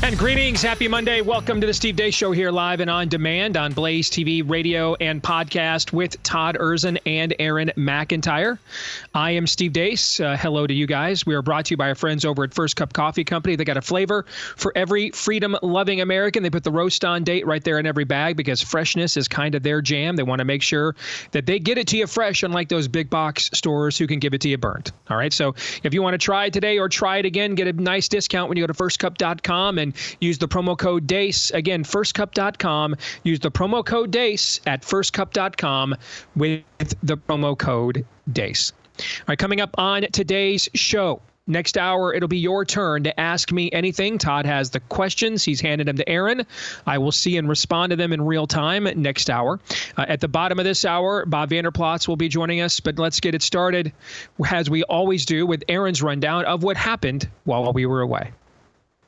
And greetings. Happy Monday. Welcome to the Steve Deace Show here live and on demand on Blaze TV, radio, and podcast with Todd Erzin and Aaron McIntyre. I am Steve Deace. Hello to you guys. We are brought to you by our friends over at First Cup Coffee Company. They got a flavor for every freedom-loving American. They put the roast on date right there in every bag because freshness is kind of their jam. They want to make sure that they get it to you fresh, unlike those big box stores who can give it to you burnt. All right. So if you want to try it today or try it again, get a nice discount when you go to firstcup.com and use the promo code DACE. Again, firstcup.com. Use the promo code DACE at firstcup.com with the promo code DACE. All right, coming up on today's show. Next hour, it'll be your turn to ask me anything. Todd has the questions. He's handed them to Aaron. I will see and respond to them in real time next hour. At the bottom of this hour, Bob Vander Plaats will be joining us. But let's get it started, as we always do, with Aaron's rundown of what happened while we were away.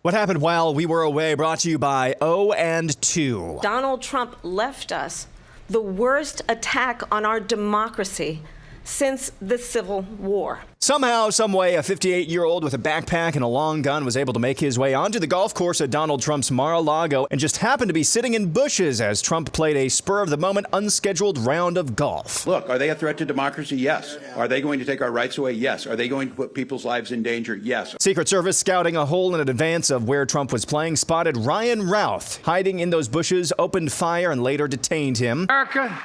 What happened while we were away, brought to you by O&2. Donald Trump left us the worst attack on our democracy since the Civil War. Somehow, someway, a 58-year-old with a backpack and a long gun was able to make his way onto the golf course at Donald Trump's Mar-a-Lago and just happened to be sitting in bushes as Trump played a spur-of-the-moment, unscheduled round of golf. Look, are they a threat to democracy? Yes. Are they going to take our rights away? Yes. Are they going to put people's lives in danger? Yes. Secret Service, scouting a hole in advance of where Trump was playing, spotted Ryan Routh hiding in those bushes, opened fire, and later detained him. America,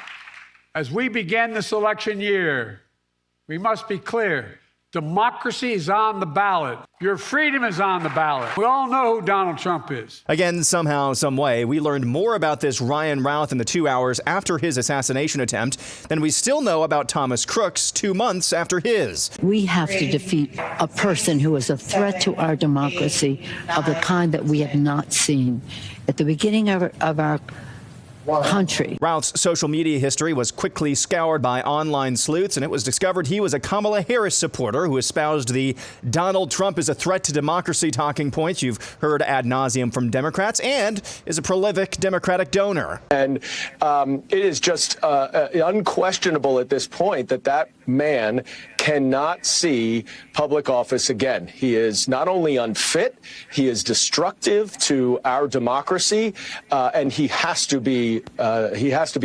as we begin this election year, we must be clear. Democracy is on the ballot. Your freedom is on the ballot. We all know who Donald Trump is. Again, somehow, some way, we learned more about this Ryan Routh in the 2 hours after his assassination attempt than we still know about Thomas Crooks 2 months after his. We have to defeat a person who is a threat to our democracy of the kind that we have not seen. At the beginning of our country. Routh's social media history was quickly scoured by online sleuths, and it was discovered he was a Kamala Harris supporter who espoused the Donald Trump is a threat to democracy talking points you've heard ad nauseum from Democrats, and is a prolific Democratic donor. And it is just unquestionable at this point that man cannot see public office again. He is not only unfit, he is destructive to our democracy, and he has to be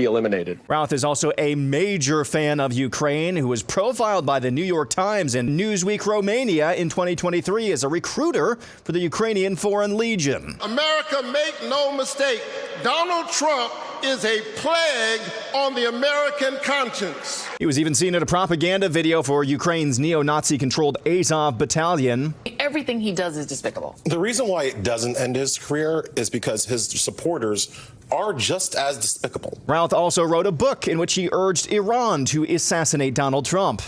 eliminated. Routh is also a major fan of Ukraine, who was profiled by the New York Times and Newsweek Romania in 2023 as a recruiter for the Ukrainian Foreign Legion. America, make no mistake, Donald Trump is a plague on the American conscience. He was even seen in a propaganda video for Ukraine's neo-Nazi-controlled Azov battalion. Everything he does is despicable. The reason why it doesn't end his career is because his supporters are just as despicable. Routh also wrote a book in which he urged Iran to assassinate Donald Trump.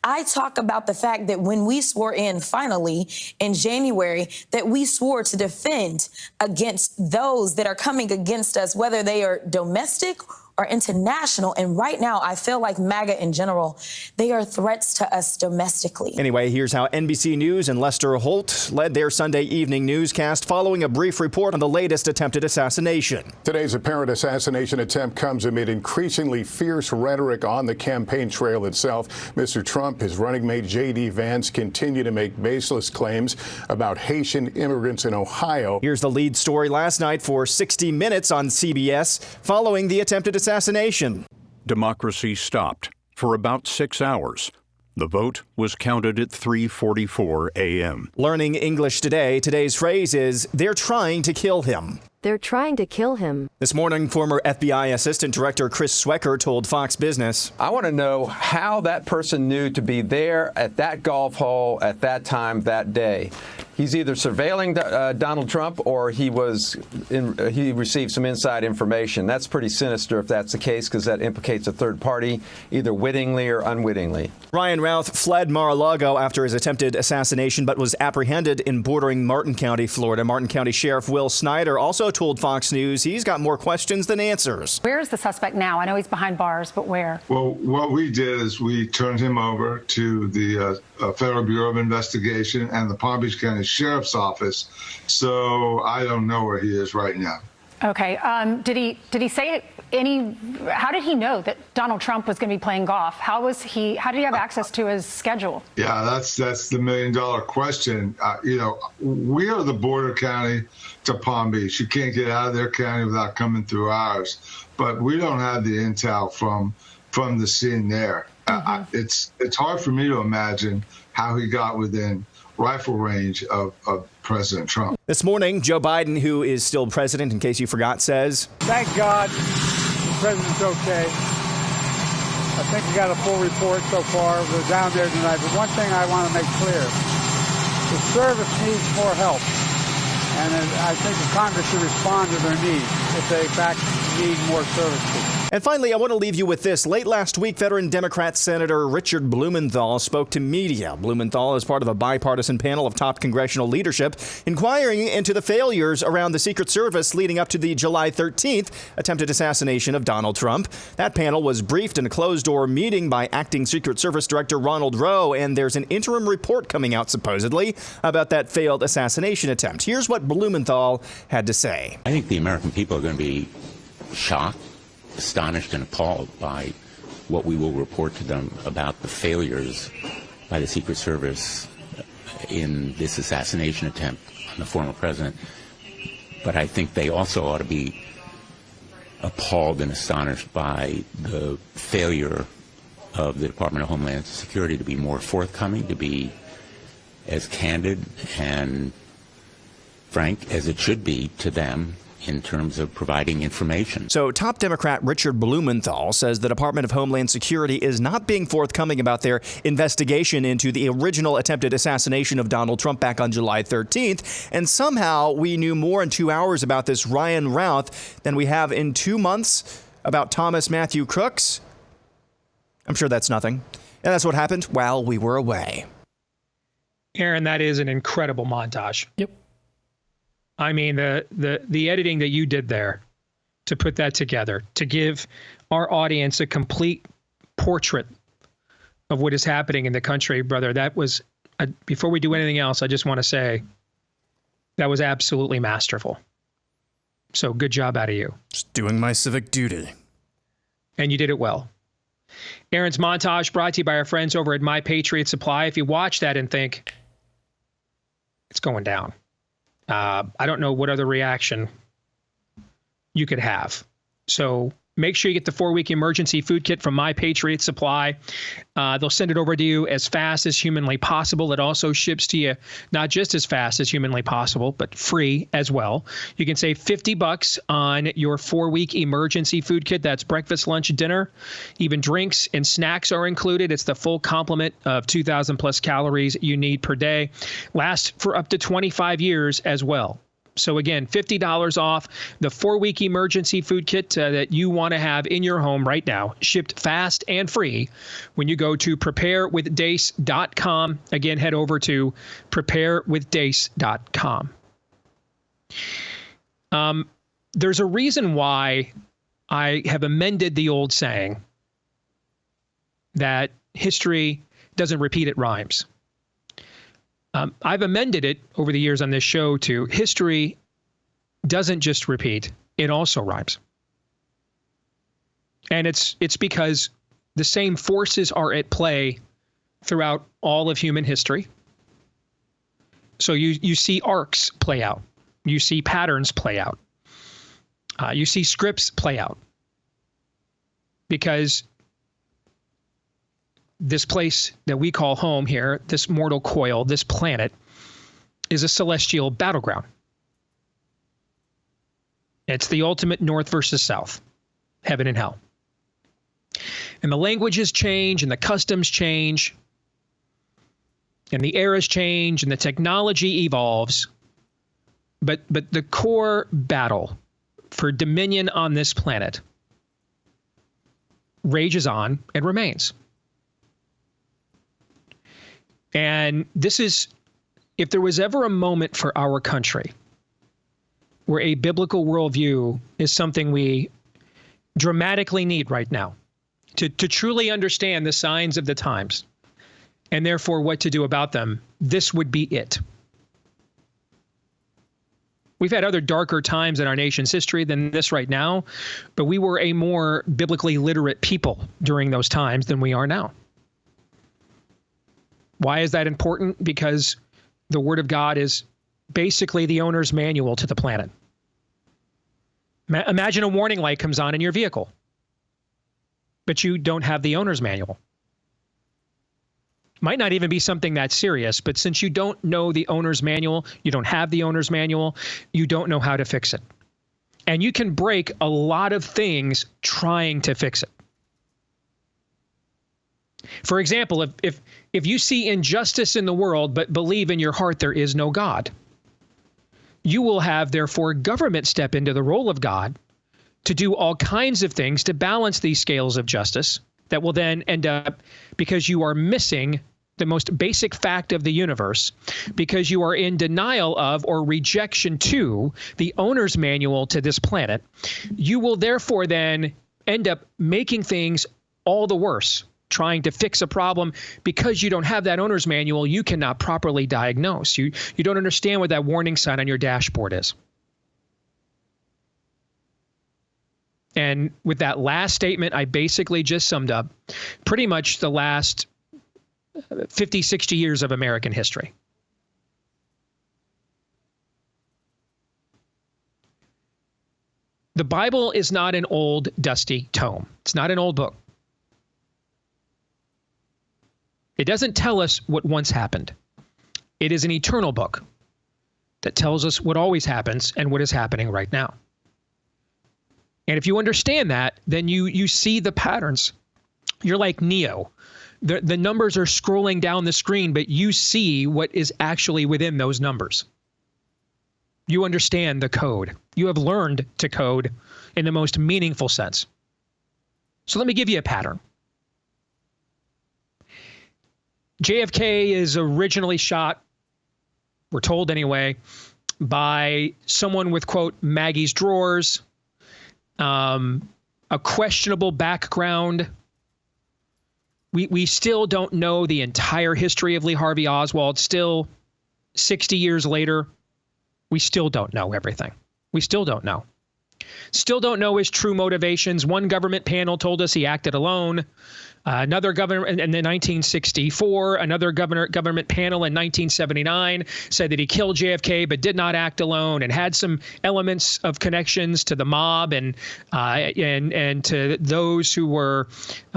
I talk about the fact that when we swore in, finally, in January, that we swore to defend against those that are coming against us, whether they are domestic or international. And right now, I feel like MAGA in general, they are threats to us domestically. Anyway, here's how NBC News and Lester Holt led their Sunday evening newscast following a brief report on the latest attempted assassination. Today's apparent assassination attempt comes amid increasingly fierce rhetoric on the campaign trail itself. Mr. Trump, his running mate J.D. Vance continue to make baseless claims about Haitian immigrants in Ohio. Here's the lead story last night for 60 Minutes on CBS following the attempted assassination. Democracy stopped for about 6 hours. The vote was counted at 3:44 a.m. Learning English today, today's phrase is, they're trying to kill him. They're trying to kill him. This morning, former FBI Assistant Director Chris Swecker told Fox Business, I want to know how that person knew to be there at that golf hole at that time that day. He's either surveilling Donald Trump or he received some inside information. That's pretty sinister if that's the case, because that implicates a third party, either wittingly or unwittingly. Ryan Routh fled Mar-a-Lago after his attempted assassination, but was apprehended in bordering Martin County, Florida. Martin County Sheriff Will Snyder also told Fox News he's got more questions than answers. Where is the suspect now? I know he's behind bars, but where? Well, what we did is we turned him over to the Federal Bureau of Investigation and the Palm Beach County Sheriff's Office. So I don't know where he is right now. Okay. Did he say how did he know that Donald Trump was going to be playing golf? How did he have access to his schedule? Yeah, that's the $1 million question. We are the border county to Palm Beach. You can't get out of their county without coming through ours. But we don't have the intel from the scene there. It's hard for me to imagine how he got within rifle range of President Trump. This morning, Joe Biden, who is still president, in case you forgot, says, Thank God the president's okay. I think we got a full report so far. We're down there tonight. But one thing I want to make clear, the service needs more help. And I think the Congress should respond to their needs if they, in fact, need more services. And finally, I want to leave you with this. Late last week, veteran Democrat Senator Richard Blumenthal spoke to media. Blumenthal is part of a bipartisan panel of top congressional leadership inquiring into the failures around the Secret Service leading up to the July 13th attempted assassination of Donald Trump. That panel was briefed in a closed-door meeting by acting Secret Service Director Ronald Rowe, and there's an interim report coming out, supposedly, about that failed assassination attempt. Here's what Blumenthal had to say. I think the American people are going to be shocked, astonished, and appalled by what we will report to them about the failures by the Secret Service in this assassination attempt on the former president. But I think they also ought to be appalled and astonished by the failure of the Department of Homeland Security to be more forthcoming, to be as candid and frank as it should be to them in terms of providing information. So top Democrat Richard Blumenthal says the Department of Homeland Security is not being forthcoming about their investigation into the original attempted assassination of Donald Trump back on July 13th. And somehow we knew more in 2 hours about this Ryan Routh than we have in 2 months about Thomas Matthew Crooks. I'm sure that's nothing. And that's what happened while we were away. Aaron, that is an incredible montage. Yep. I mean, the editing that you did there to put that together, to give our audience a complete portrait of what is happening in the country, brother, that was, before we do anything else, I just want to say that was absolutely masterful. So good job out of you. Just doing my civic duty. And you did it well. Aaron's montage brought to you by our friends over at My Patriot Supply. If you watch that and think, it's going down, I don't know what other reaction you could have. So make sure you get the 4-week emergency food kit from My Patriot Supply. They'll send it over to you as fast as humanly possible. It also ships to you not just as fast as humanly possible, but free as well. You can save $50 on your 4-week emergency food kit. That's breakfast, lunch, dinner. Even drinks and snacks are included. It's the full complement of 2,000 plus calories you need per day. Lasts for up to 25 years as well. So again, $50 off the 4-week emergency food kit that you want to have in your home right now, shipped fast and free when you go to preparewithdace.com. Again, head over to preparewithdace.com. There's a reason why I have amended the old saying that history doesn't repeat, it rhymes. I've amended it over the years on this show to history doesn't just repeat, it also rhymes. And it's because the same forces are at play throughout all of human history. So you see arcs play out. You see patterns play out. You see scripts play out. Because this place that we call home here, this mortal coil, this planet, is a celestial battleground. It's the ultimate north versus south, heaven and hell. And the languages change, and the customs change, and the eras change, and the technology evolves. But the core battle for dominion on this planet rages on and remains. And this is, if there was ever a moment for our country where a biblical worldview is something we dramatically need right now to truly understand the signs of the times and therefore what to do about them, this would be it. We've had other darker times in our nation's history than this right now, but we were a more biblically literate people during those times than we are now. Why is that important? Because the Word of God is basically the owner's manual to the planet. Imagine a warning light comes on in your vehicle, but you don't have the owner's manual. Might not even be something that serious, but since you don't know the owner's manual, you don't have the owner's manual, you don't know how to fix it. And you can break a lot of things trying to fix it. For example, if you see injustice in the world, but believe in your heart there is no God, you will have, therefore, government step into the role of God to do all kinds of things to balance these scales of justice that will then end up, because you are missing the most basic fact of the universe, because you are in denial of or rejection to the owner's manual to this planet, you will therefore then end up making things all the worse, trying to fix a problem. Because you don't have that owner's manual, you cannot properly diagnose. You don't understand what that warning sign on your dashboard is. And with that last statement, I basically just summed up pretty much the last 50, 60 years of American history. The Bible is not an old, dusty tome. It's not an old book. It doesn't tell us what once happened. It is an eternal book that tells us what always happens and what is happening right now. And if you understand that, then you see the patterns. You're like Neo. The numbers are scrolling down the screen, but you see what is actually within those numbers. You understand the code. You have learned to code in the most meaningful sense. So let me give you a pattern. JFK is originally shot, we're told anyway, by someone with, quote, Maggie's drawers, a questionable background. We still don't know the entire history of Lee Harvey Oswald. Still, 60 years later, we still don't know everything. We still don't know. Still don't know his true motivations. One government panel told us he acted alone. Another governor in 1964, another government panel in 1979 said that he killed JFK but did not act alone and had some elements of connections to the mob and to those who were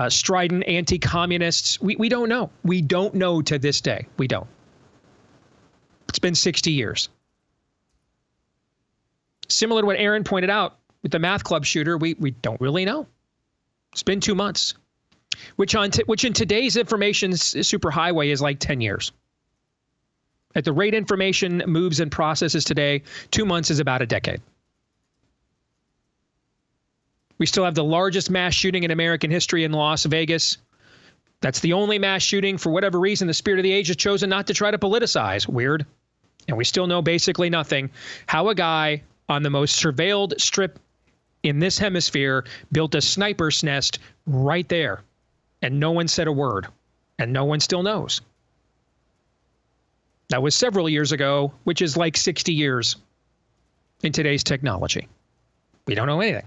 strident anti-communists. We don't know. We don't know to this day. We don't. It's been 60 years. Similar to what Aaron pointed out with the math club shooter, we don't really know. It's been 2 months. Which in today's information superhighway is like 10 years. At the rate information moves and processes today, 2 months is about a decade. We still have the largest mass shooting in American history in Las Vegas. That's the only mass shooting, for whatever reason, the spirit of the age has chosen not to try to politicize. Weird. And we still know basically nothing. How a guy on the most surveilled strip in this hemisphere built a sniper's nest right there. And no one said a word, and no one still knows. That was several years ago, which is like 60 years in today's technology. We don't know anything.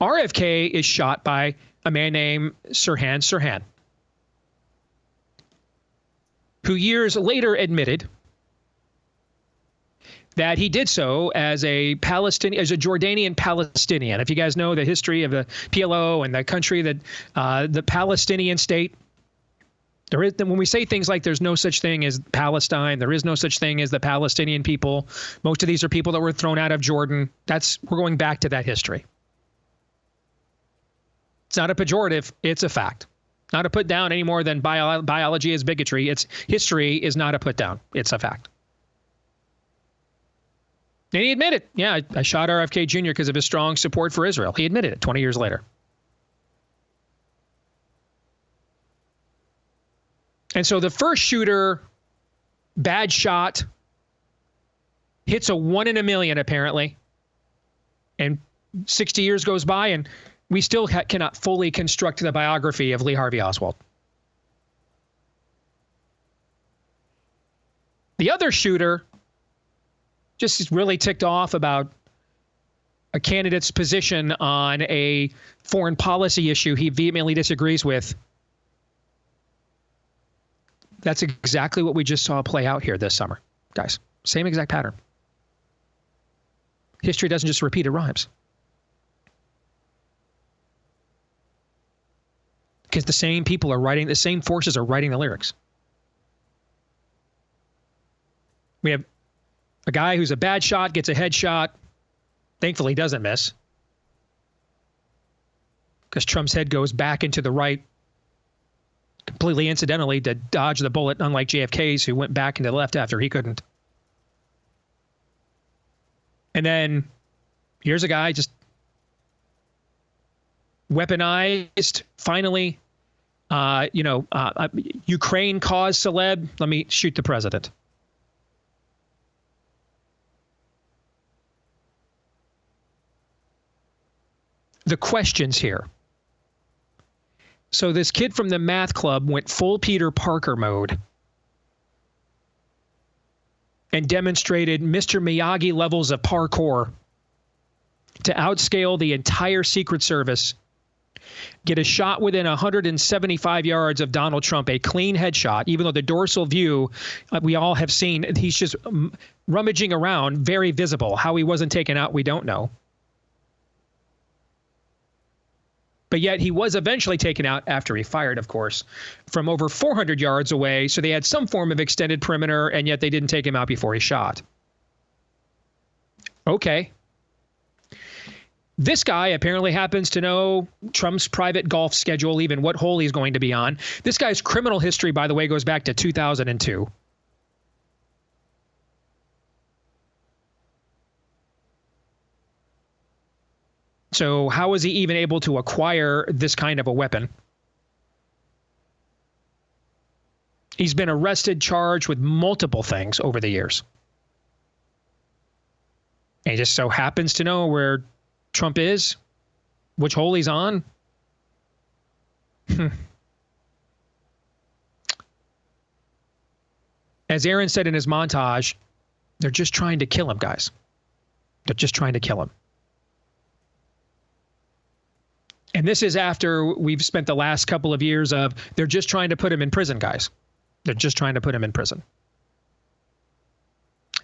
RFK is shot by a man named Sirhan Sirhan, who years later admitted that he did so as a Jordanian Palestinian. If you guys know the history of the PLO and the country that the Palestinian state, when we say things like there's no such thing as Palestine, there is no such thing as the Palestinian people. Most of these are people that were thrown out of Jordan. We're going back to that history. It's not a pejorative. It's a fact. Not a put down any more than biology is bigotry. It's history is not a put down. It's a fact. And he admitted, yeah, I shot RFK Jr. because of his strong support for Israel. He admitted it 20 years later. And so the first shooter, bad shot, hits a 1 in a million, apparently. And 60 years goes by, and we still cannot fully construct the biography of Lee Harvey Oswald. The other shooter just really ticked off about a candidate's position on a foreign policy issue he vehemently disagrees with. That's exactly what we just saw play out here this summer, guys. Same exact pattern. History doesn't just repeat, it rhymes. Because the same people are writing, the same forces are writing the lyrics. We have a guy who's a bad shot, gets a headshot. Thankfully, doesn't miss. Because Trump's head goes back into the right, completely incidentally, to dodge the bullet, unlike JFK's, who went back into the left after he couldn't. And then here's a guy just weaponized, finally, Ukraine cause celeb. Let me shoot the president. The questions here. So this kid from the math club went full Peter Parker mode and demonstrated Mr. Miyagi levels of parkour to outscale the entire Secret Service, get a shot within 175 yards of Donald Trump, a clean headshot, even though the dorsal view we all have seen, he's just rummaging around, very visible. How he wasn't taken out, we don't know. But yet he was eventually taken out after he fired, of course, from over 400 yards away. So they had some form of extended perimeter, and yet they didn't take him out before he shot. Okay. This guy apparently happens to know Trump's private golf schedule, even what hole he's going to be on. This guy's criminal history, by the way, goes back to 2002. So how was he even able to acquire this kind of a weapon? He's been arrested, charged with multiple things over the years. And he just so happens to know where Trump is, which hole he's on. As Aaron said in his montage, they're just trying to kill him, guys. They're just trying to kill him. And this is after we've spent the last couple of years of they're just trying to put him in prison, guys. They're just trying to put him in prison.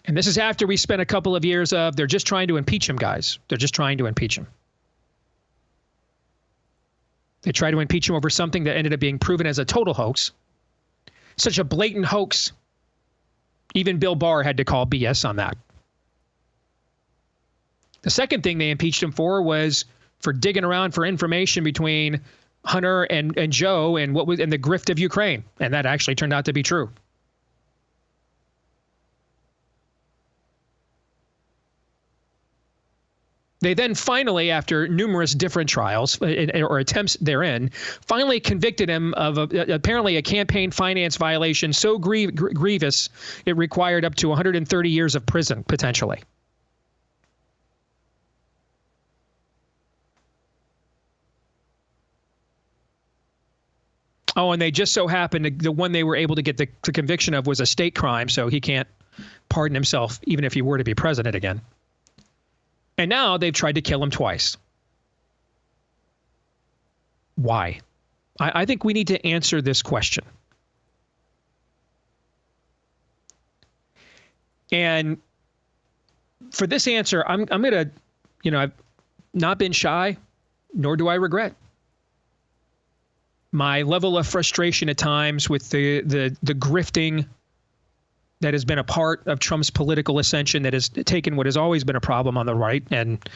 And this is after we spent a couple of years of they're just trying to impeach him, guys. They're just trying to impeach him. They tried to impeach him over something that ended up being proven as a total hoax. Such a blatant hoax. Even Bill Barr had to call BS on that. The second thing they impeached him for was for digging around for information between Hunter and Joe and what was in the grift of Ukraine. And that actually turned out to be true. They then finally, after numerous different trials or attempts therein, finally convicted him of apparently a campaign finance violation so grievous it required up to 130 years of prison, potentially. Oh, and they just so happened the one they were able to get the conviction of was a state crime, so he can't pardon himself even if he were to be president again. And now they've tried to kill him twice. Why? I think we need to answer this question. And for this answer, I'm going to, I've not been shy, nor do I regret my level of frustration at times with the grifting that has been a part of Trump's political ascension, that has taken what has always been a problem on the right and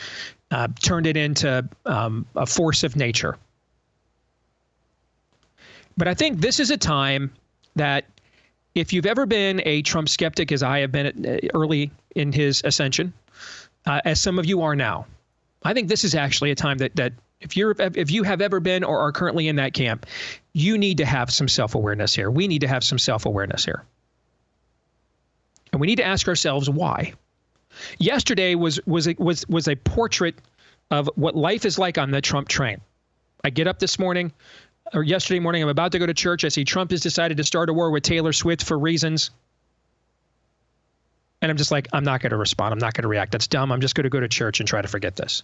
turned it into a force of nature. But I think this is a time that if you've ever been a Trump skeptic, as I have been early in his ascension, as some of you are now, I think this is actually a time that if you have ever been or are currently in that camp, you need to have some self-awareness here. We need to have some self-awareness here. And we need to ask ourselves why. Yesterday was a portrait of what life is like on the Trump train. I get up this morning, or yesterday morning, I'm about to go to church. I see Trump has decided to start a war with Taylor Swift for reasons. And I'm just like, I'm not going to respond. I'm not going to react. That's dumb. I'm just going to go to church and try to forget this.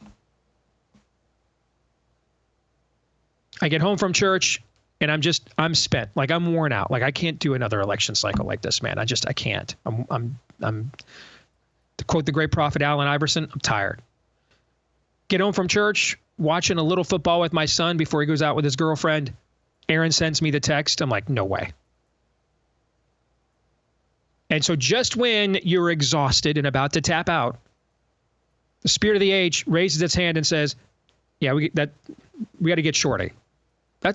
I get home from church and I'm spent. Like, I'm worn out. Like, I can't do another election cycle like this, man. I can't. I'm to quote the great prophet Allen Iverson, I'm tired. Get home from church, watching a little football with my son before he goes out with his girlfriend. Aaron sends me the text. I'm like, no way. And so just when you're exhausted and about to tap out, the spirit of the age raises its hand and says, yeah, we got to get Shorty.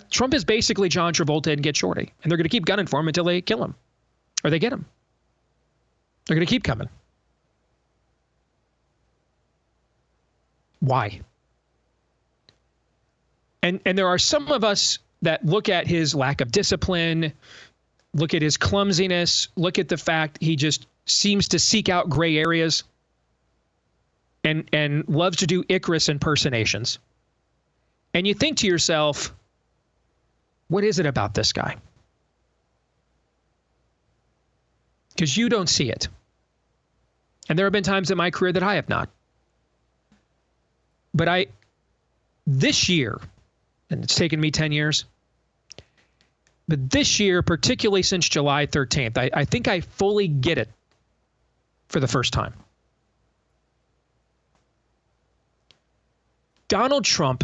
Trump is basically John Travolta and Get Shorty. And they're going to keep gunning for him until they kill him or they get him. They're going to keep coming. Why? And there are some of us that look at his lack of discipline, look at his clumsiness, look at the fact he just seems to seek out gray areas and loves to do Icarus impersonations. And you think to yourself, what is it about this guy? Because you don't see it. And there have been times in my career that I have not. But this year, and it's taken me 10 years, but this year, particularly since July 13th, I think I fully get it for the first time. Donald Trump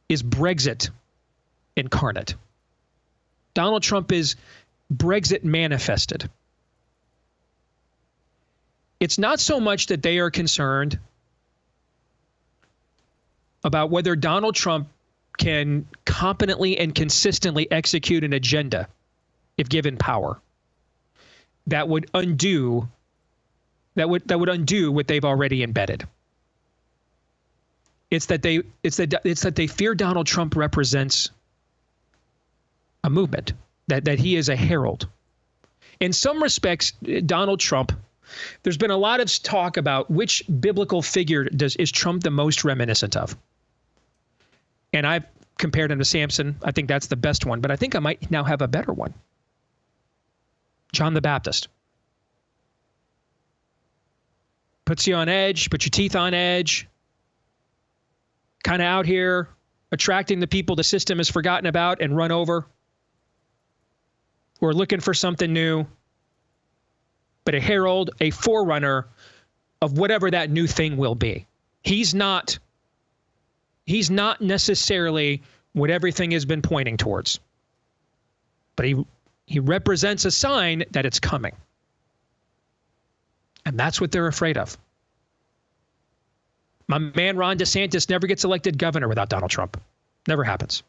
is Brexit incarnate. Donald Trump is Brexit manifested. It's not so much that they are concerned about whether Donald Trump can competently and consistently execute an agenda if given power that would undo what they've already embedded. It's that they fear Donald Trump represents a movement, that he is a herald. In some respects, Donald Trump, there's been a lot of talk about which biblical figure is Trump the most reminiscent of. And I've compared him to Samson. I think that's the best one, but I think I might now have a better one. John the Baptist. Puts you on edge, puts your teeth on edge, kind of out here, attracting the people the system has forgotten about and run over. We're looking for something new, but a herald, a forerunner of whatever that new thing will be. He's not necessarily what everything has been pointing towards, but he represents a sign that it's coming. And that's what they're afraid of. My man Ron DeSantis never gets elected governor without Donald Trump. Never happens.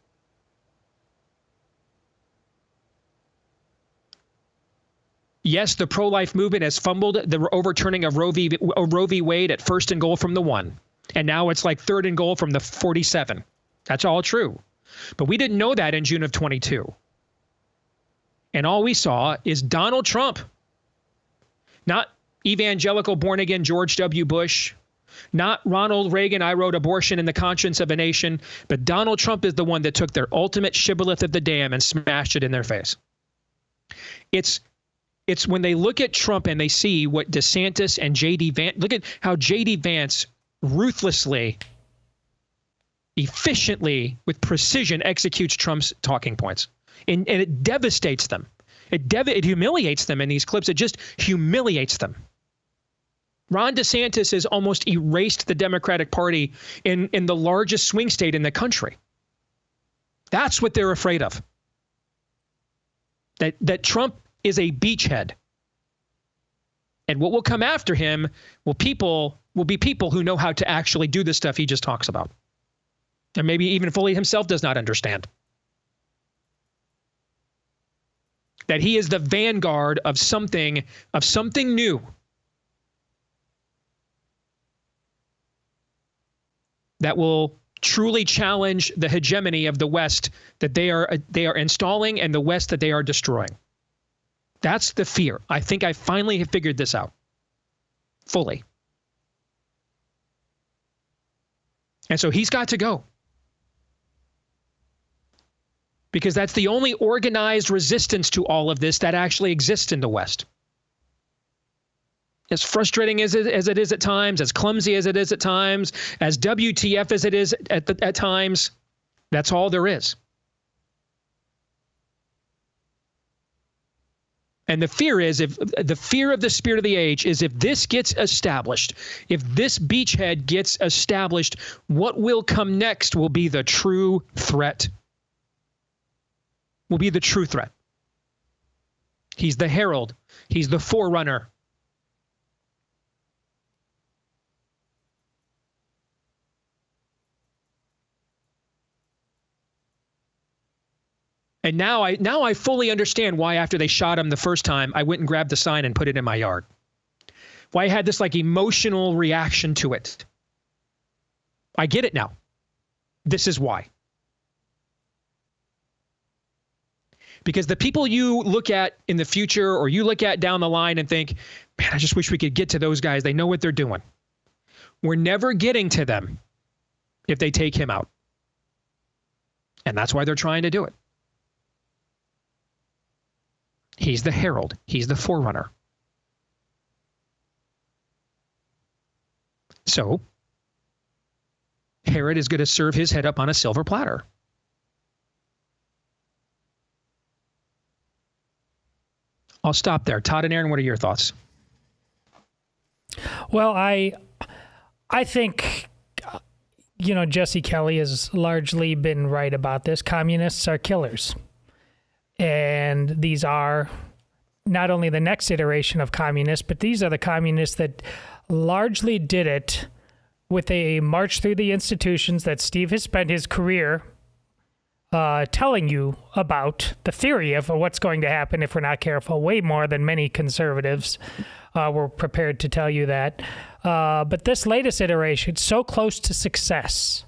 Yes, the pro-life movement has fumbled the overturning of Roe v. Wade at first and goal from the 1. And now it's like third and goal from the 47. That's all true. But we didn't know that in June of 22. And all we saw is Donald Trump, not evangelical born-again George W. Bush, not Ronald Reagan, I wrote abortion in the conscience of a nation, but Donald Trump is the one that took their ultimate shibboleth of the dam and smashed it in their face. It's when they look at Trump and they see what DeSantis and J.D. Vance, look at how J.D. Vance ruthlessly, efficiently, with precision executes Trump's talking points. And it devastates them. It humiliates them in these clips. It just humiliates them. Ron DeSantis has almost erased the Democratic Party in the largest swing state in the country. That's what they're afraid of. That Trump is a beachhead. And what will come after him will be people who know how to actually do the stuff he just talks about. And maybe even fully himself does not understand. That he is the vanguard of something new. That will truly challenge the hegemony of the West that they are installing and the West that they are destroying. That's the fear. I think I finally have figured this out fully. And so he's got to go. Because that's the only organized resistance to all of this that actually exists in the West. as frustrating as it is at times, as clumsy as it is at times, as WTF as it is at times, that's all there is. And the fear is, if the fear of the spirit of the age is, if this gets established, if this beachhead gets established, what will come next will be the true threat. Will be the true threat. He's the herald. He's the forerunner. And now I fully understand why, after they shot him the first time, I went and grabbed the sign and put it in my yard. Why I had this like emotional reaction to it. I get it now. This is why. Because the people you look at in the future, or you look at down the line and think, man, I just wish we could get to those guys. They know what they're doing. We're never getting to them if they take him out. And that's why they're trying to do it. He's the herald. He's the forerunner. So, Herod is going to serve his head up on a silver platter. I'll stop there. Todd and Aaron, what are your thoughts? Well, I think, Jesse Kelly has largely been right about this. Communists are killers. And these are not only the next iteration of communists, but these are the communists that largely did it with a march through the institutions that Steve has spent his career telling you about, the theory of what's going to happen if we're not careful, way more than many conservatives were prepared to tell you that. But this latest iteration, so close to success,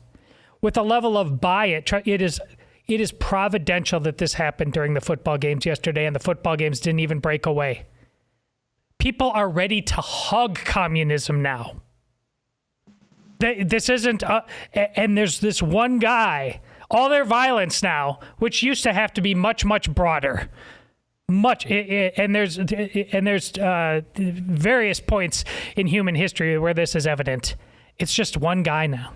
with a level of it is providential that this happened during the football games yesterday, and the football games didn't even break away. People are ready to hug communism now. This isn't, and there's this one guy, all their violence now, which used to have to be much, much broader. And there's various points in human history where this is evident. It's just one guy now.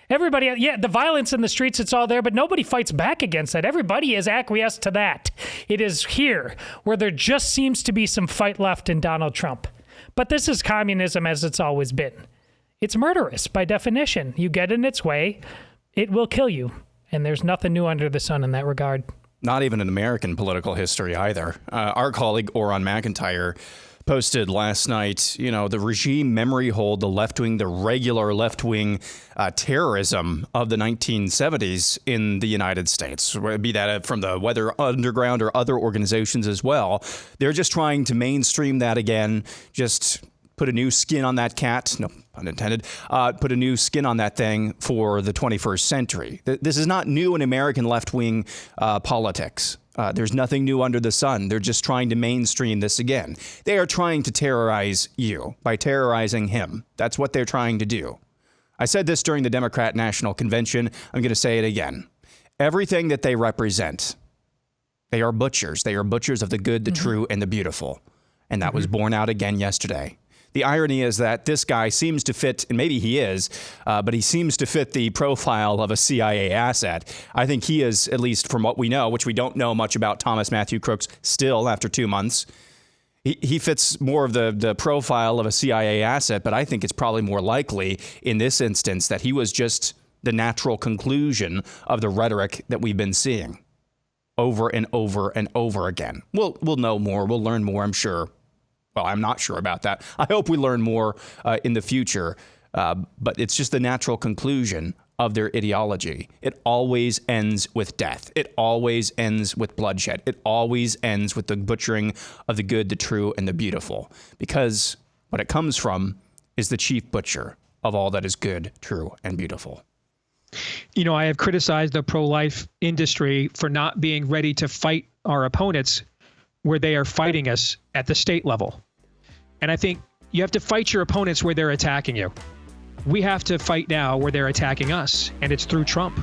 Everybody, the violence in the streets, it's all there, but nobody fights back against that. Everybody is acquiesced to that. It is here where there just seems to be some fight left in Donald Trump. But this is communism as it's always been. It's murderous by definition. You get in its way, it will kill you. And there's nothing new under the sun in that regard. Not even in American political history either. Our colleague, Oron McIntyre, posted last night, the regime memory hold, the left-wing, the regular left-wing terrorism of the 1970s in the United States, be that from the Weather Underground or other organizations as well. They're just trying to mainstream that again, just put a new skin on that cat, no pun intended, put a new skin on that thing for the 21st century. This is not new in American left-wing politics. There's nothing new under the sun. They're just trying to mainstream this again. They are trying to terrorize you by terrorizing him. That's what they're trying to do. I said this during the Democrat National Convention. I'm going to say it again. Everything that they represent, they are butchers. They are butchers of the good, the true, and the beautiful. And that was borne out again yesterday. The irony is that this guy seems to fit, and maybe he is, but he seems to fit the profile of a CIA asset. I think he is, at least from what we know, which we don't know much about Thomas Matthew Crooks still after 2 months. He fits more of the profile of a CIA asset, but I think it's probably more likely in this instance that he was just the natural conclusion of the rhetoric that we've been seeing over and over and over again. We'll know more. We'll learn more, I'm sure. Well, I'm not sure about that. I hope we learn more in the future, but it's just the natural conclusion of their ideology. It always ends with death. It always ends with bloodshed. It always ends with the butchering of the good, the true, and the beautiful, because what it comes from is the chief butcher of all that is good, true, and beautiful. I have criticized the pro-life industry for not being ready to fight our opponents where they are fighting us at the state level. And I think you have to fight your opponents where they're attacking you. We have to fight now where they're attacking us, and it's through Trump.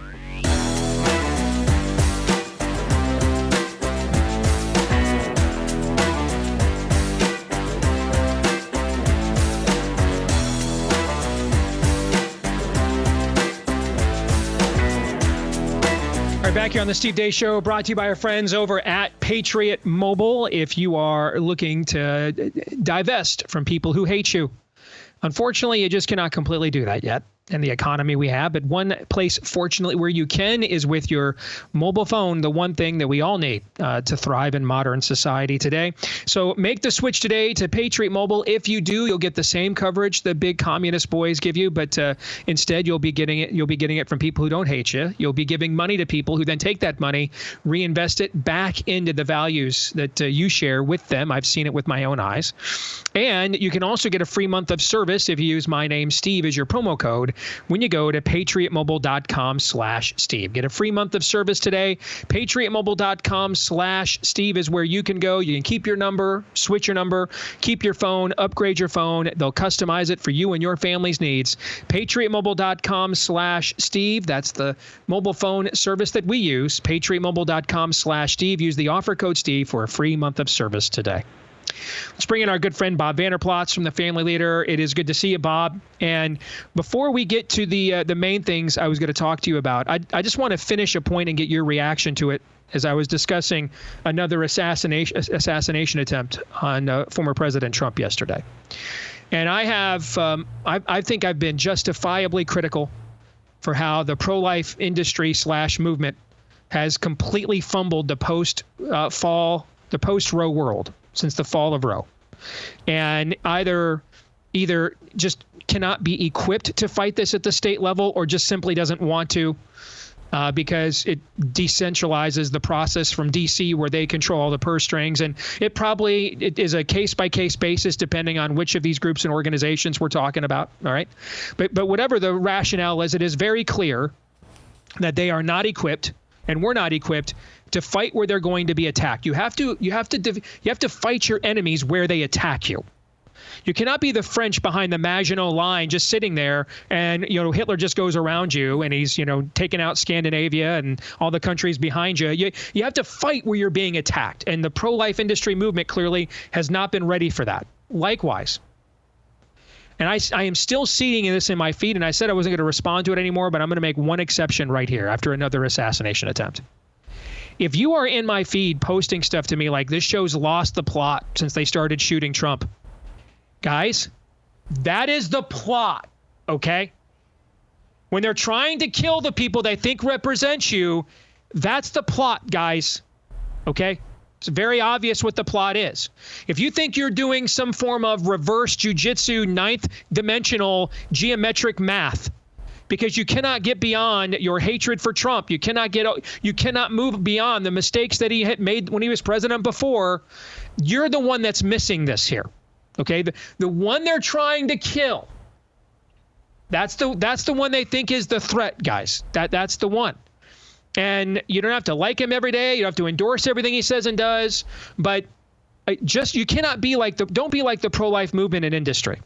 Back here on the Steve Deace Show, brought to you by our friends over at Patriot Mobile. If you are looking to divest from people who hate you, unfortunately, you just cannot completely do that yet in the economy we have. But one place, fortunately, where you can is with your mobile phone, the one thing that we all need to thrive in modern society today. So make the switch today to Patriot Mobile. If you do, you'll get the same coverage the big communist boys give you, but instead you'll be getting it from people who don't hate you. You'll be giving money to people who then take that money, reinvest it back into the values that you share with them. I've seen it with my own eyes. And you can also get a free month of service if you use my name, Steve, as your promo code when you go to patriotmobile.com/Steve. Get a free month of service today. Patriotmobile.com/Steve is where you can go. You can keep your number, switch your number, keep your phone, upgrade your phone. They'll customize it for you and your family's needs. Patriotmobile.com/Steve. That's the mobile phone service that we use. Patriotmobile.com/Steve. Use the offer code Steve for a free month of service today. Let's bring in our good friend Bob Vander Plaats from the Family Leader. It is good to see you, Bob. And before we get to the main things I was going to talk to you about, I just want to finish a point and get your reaction to it as I was discussing another assassination attempt on former President Trump yesterday. And I think I've been justifiably critical for how the pro-life industry / movement has completely fumbled the post-Roe world since the fall of Roe, and either just cannot be equipped to fight this at the state level, or just simply doesn't want to, because it decentralizes the process from D.C., where they control all the purse strings. And it is a case-by-case basis depending on which of these groups and organizations we're talking about. All right, but whatever the rationale is, it is very clear that they are not equipped, and we're not equipped to fight where they're going to be attacked. You have to fight your enemies where they attack you. You cannot be the French behind the Maginot Line just sitting there, and Hitler just goes around you and he's taking out Scandinavia and all the countries behind you. You have to fight where you're being attacked, and the pro-life industry movement clearly has not been ready for that. Likewise. And I am still seeing this in my feed, and I said I wasn't going to respond to it anymore, but I'm going to make one exception right here after another assassination attempt. If you are in my feed posting stuff to me like this show's lost the plot since they started shooting Trump, guys, that is the plot, okay? When they're trying to kill the people they think represent you, that's the plot, guys, okay? It's very obvious what the plot is. If you think you're doing some form of reverse jujitsu, ninth dimensional geometric math, because you cannot get beyond your hatred for Trump, you cannot move beyond the mistakes that he had made when he was president before, you're the one that's missing this here. Okay, the one they're trying to kill, that's the one they think is the threat, guys. That's the one. And you don't have to like him every day. You don't have to endorse everything he says and does. But you cannot be don't be like the pro-life movement and industry.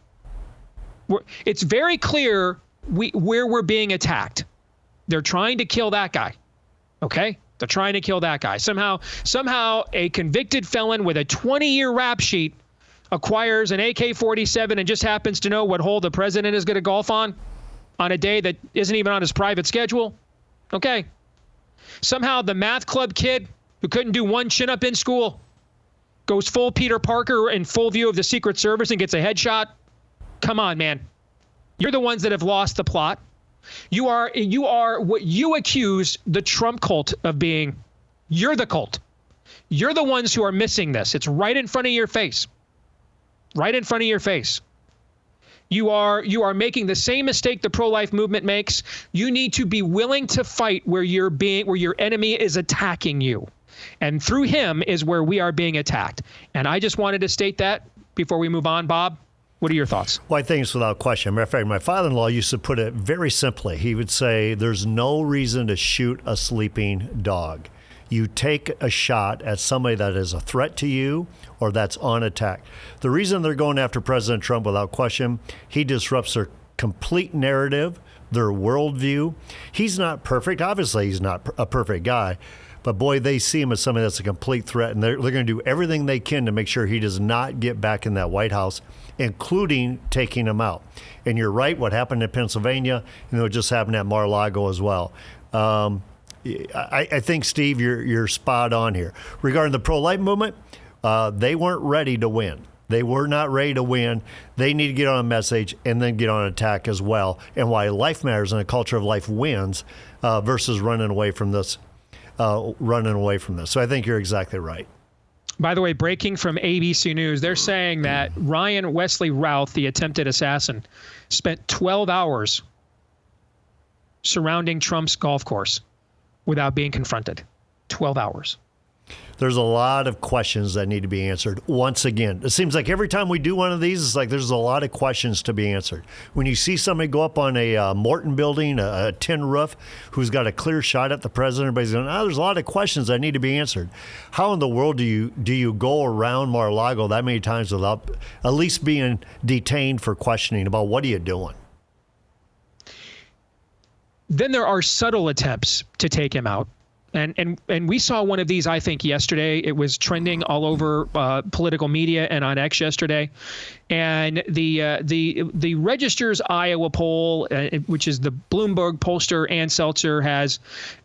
It's very clear where we're being attacked. They're trying to kill that guy. Okay? They're trying to kill that guy. Somehow a convicted felon with a 20-year rap sheet acquires an AK-47 and just happens to know what hole the president is going to golf on a day that isn't even on his private schedule. Okay. Somehow the math club kid who couldn't do one chin-up in school goes full Peter Parker in full view of the Secret Service and gets a headshot. Come on, man. You're the ones that have lost the plot. You are what you accuse the Trump cult of being. You're the cult. You're the ones who are missing this. It's right in front of your face. Right in front of your face. You are making the same mistake the pro-life movement makes. You need to be willing to fight where your enemy is attacking you. And through him is where we are being attacked. And I just wanted to state that before we move on. Bob, what are your thoughts? Well, I think it's without question. Matter of fact, my father-in-law used to put it very simply. He would say, there's no reason to shoot a sleeping dog. You take a shot at somebody that is a threat to you or that's on attack. The reason they're going after President Trump, without question, he disrupts their complete narrative, their worldview. He's not perfect. Obviously, he's not a perfect guy. But boy, they see him as somebody that's a complete threat, and they're going to do everything they can to make sure he does not get back in that White House, including taking him out. And you're right, what happened in Pennsylvania, and it just happened at Mar-a-Lago as well. I think, Steve, you're spot on here. Regarding the pro-life movement, they weren't ready to win. They were not ready to win. They need to get on a message and then get on an attack as well. And why life matters and a culture of life wins versus running away from this. So I think you're exactly right. By the way, breaking from ABC News, they're saying that Ryan Wesley Routh, the attempted assassin, spent 12 hours surrounding Trump's golf course without being confronted. 12 hours. There's a lot of questions that need to be answered. Once again, it seems like every time we do one of these, it's like there's a lot of questions to be answered. When you see somebody go up on a Morton building, a tin roof, who's got a clear shot at the president, everybody's going, there's a lot of questions that need to be answered. How in the world do you go around Mar-a-Lago that many times without at least being detained for questioning about what are you doing? Then there are subtle attempts to take him out. And we saw one of these, I think, yesterday. It was trending all over political media and on X yesterday. And the Register's Iowa poll, which is the Bloomberg pollster, Ann Seltzer, has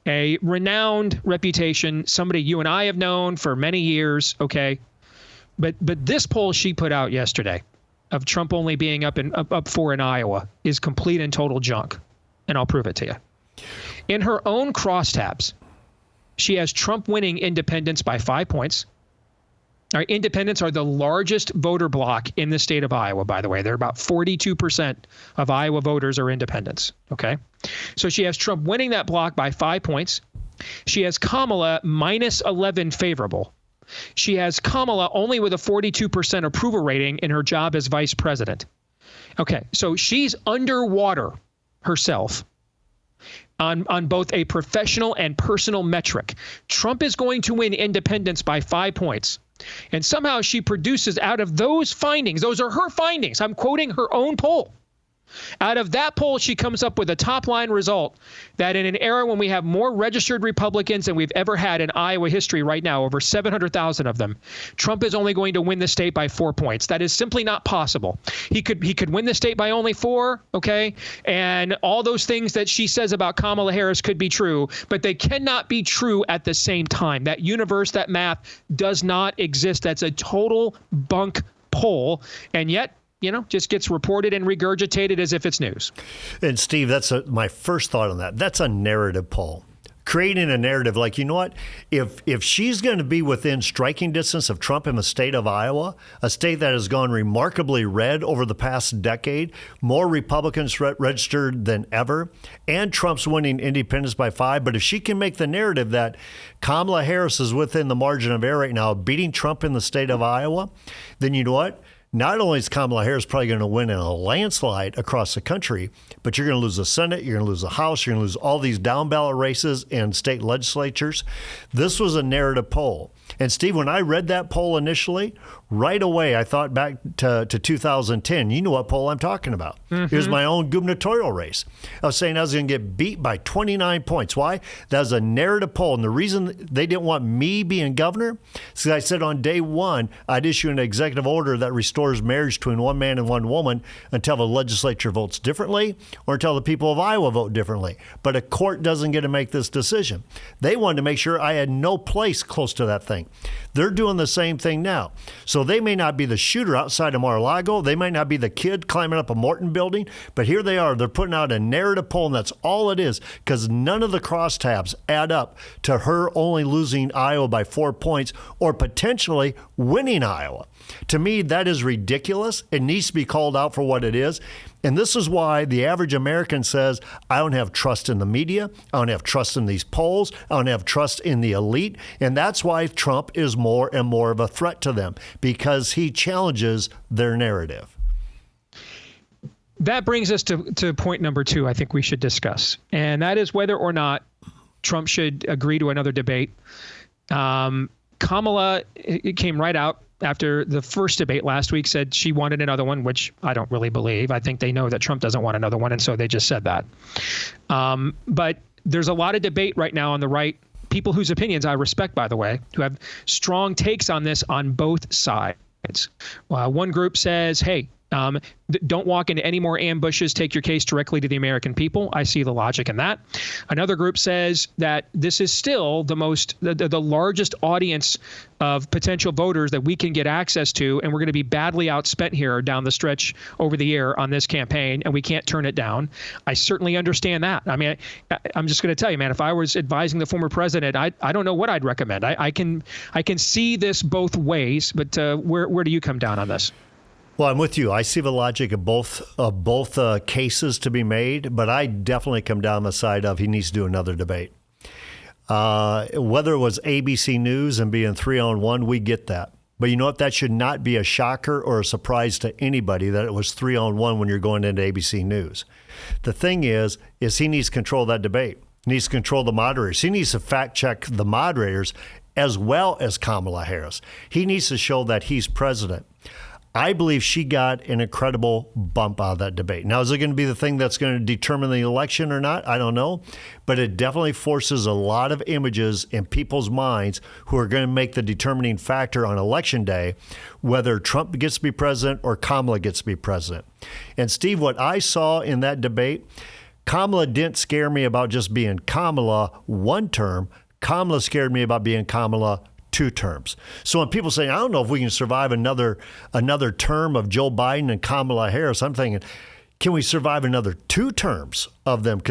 a renowned reputation, somebody you and I have known for many years, okay? But this poll she put out yesterday of Trump only being up 4 in Iowa is complete and total junk. And I'll prove it to you. In her own crosstabs, she has Trump winning independents by 5 points. All right, independents are the largest voter bloc in the state of Iowa, by the way. They're about 42% of Iowa voters are independents, okay? So she has Trump winning that bloc by 5 points. She has Kamala minus 11 favorable. She has Kamala only with a 42% approval rating in her job as vice president. Okay, so she's underwater herself on both a professional and personal metric. Trump is going to win independents by 5 points. And somehow she produces out of those findings, those are her findings, I'm quoting her own poll. Out of that poll, she comes up with a top-line result that in an era when we have more registered Republicans than we've ever had in Iowa history right now, over 700,000 of them, Trump is only going to win the state by 4 points. That is simply not possible. He could win the state by only 4, okay? And all those things that she says about Kamala Harris could be true, but they cannot be true at the same time. That universe, that math does not exist. That's a total bunk poll. And yet, just gets reported and regurgitated as if it's news. And Steve, that's my first thought on that. That's a narrative poll. Creating a narrative like, you know what? If she's going to be within striking distance of Trump in the state of Iowa, a state that has gone remarkably red over the past decade, more Republicans registered than ever, and Trump's winning independents by 5. But if she can make the narrative that Kamala Harris is within the margin of error right now, beating Trump in the state of Iowa, then you know what? Not only is Kamala Harris probably going to win in a landslide across the country, but you're going to lose the Senate, you're going to lose the House, you're going to lose all these down-ballot races in state legislatures. This was a narrative poll. And, Steve, when I read that poll initially, right away I thought back to 2010. You know what poll I'm talking about. Mm-hmm. It was my own gubernatorial race. I was saying I was going to get beat by 29 points. Why? That was a narrative poll. And the reason they didn't want me being governor is because I said on day one I'd issue an executive order that restores marriage between one man and one woman until the legislature votes differently or until the people of Iowa vote differently. But a court doesn't get to make this decision. They wanted to make sure I had no place close to that thing. They're doing the same thing now. So they may not be the shooter outside of Mar-a-Lago. They might not be the kid climbing up a Morton building. But here they are. They're putting out a narrative poll, and that's all it is, because none of the crosstabs add up to her only losing Iowa by 4 points or potentially winning Iowa. To me, that is ridiculous. It needs to be called out for what it is. And this is why the average American says, I don't have trust in the media. I don't have trust in these polls. I don't have trust in the elite. And that's why Trump is more and more of a threat to them, because he challenges their narrative. That brings us to point number 2 I think we should discuss. And that is whether or not Trump should agree to another debate. Kamala, it came right out after the first debate last week, said she wanted another one, which I don't really believe. I think they know that Trump doesn't want another one, and so they just said that. But there's a lot of debate right now on the right, people whose opinions I respect, by the way, who have strong takes on this on both sides. One group says, hey, Don't walk into any more ambushes. Take your case directly to the American people. I see the logic in that. Another group says that this is still the largest audience of potential voters that we can get access to, and we're going to be badly outspent here down the stretch over the year on this campaign, and we can't turn it down. I certainly understand that. I mean, I'm just going to tell you, man, if I was advising the former president, I don't know what I'd recommend. I can see this both ways, but where do you come down on this? Well, I'm with you. I see the logic of both cases to be made, but I definitely come down the side of he needs to do another debate. Whether it was ABC News and being 3-on-1, we get that. But you know what? That should not be a shocker or a surprise to anybody that it was 3-on-1 when you're going into ABC News. The thing is he needs to control that debate. He needs to control the moderators. He needs to fact check the moderators as well as Kamala Harris. He needs to show that he's president. I believe she got an incredible bump out of that debate. Now, is it going to be the thing that's going to determine the election or not? I don't know. But it definitely forces a lot of images in people's minds who are going to make the determining factor on Election Day, whether Trump gets to be president or Kamala gets to be president. And, Steve, what I saw in that debate, Kamala didn't scare me about just being Kamala one term. Kamala scared me about being Kamala 2 terms. So when people say, I don't know if we can survive another term of Joe Biden and Kamala Harris, I'm thinking, can we survive another 2 terms of them?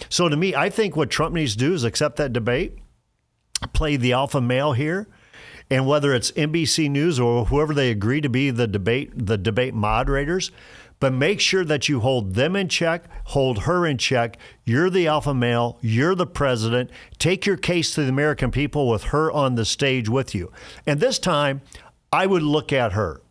So to me, I think what Trump needs to do is accept that debate, play the alpha male here, and whether it's NBC News or whoever they agree to be the debate moderators, but make sure that you hold them in check, hold her in check. You're the alpha male. You're the president. Take your case to the American people with her on the stage with you. And this time, I would look at her.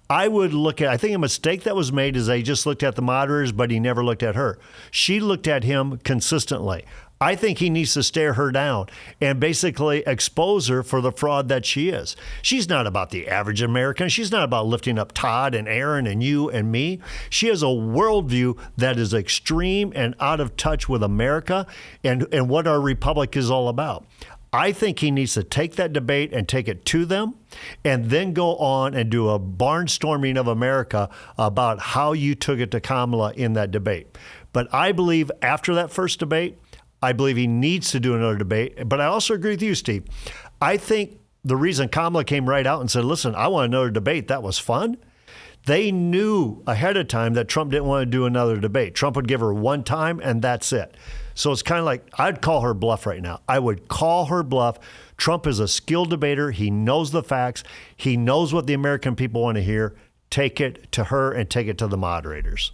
I think a mistake that was made is they just looked at the moderators, but he never looked at her. She looked at him consistently. I think he needs to stare her down and basically expose her for the fraud that she is. She's not about the average American. She's not about lifting up Todd and Aaron and you and me. She has a worldview that is extreme and out of touch with America and what our republic is all about. I think he needs to take that debate and take it to them and then go on and do a barnstorming of America about how you took it to Kamala in that debate. But I believe after that first debate, I believe he needs to do another debate. But I also agree with you, Steve. I think the reason Kamala came right out and said, listen, I want another debate, that was fun. They knew ahead of time that Trump didn't want to do another debate. Trump would give her one time and that's it. So it's kind of like, I'd call her bluff right now. I would call her bluff. Trump is a skilled debater. He knows the facts. He knows what the American people want to hear. Take it to her and take it to the moderators.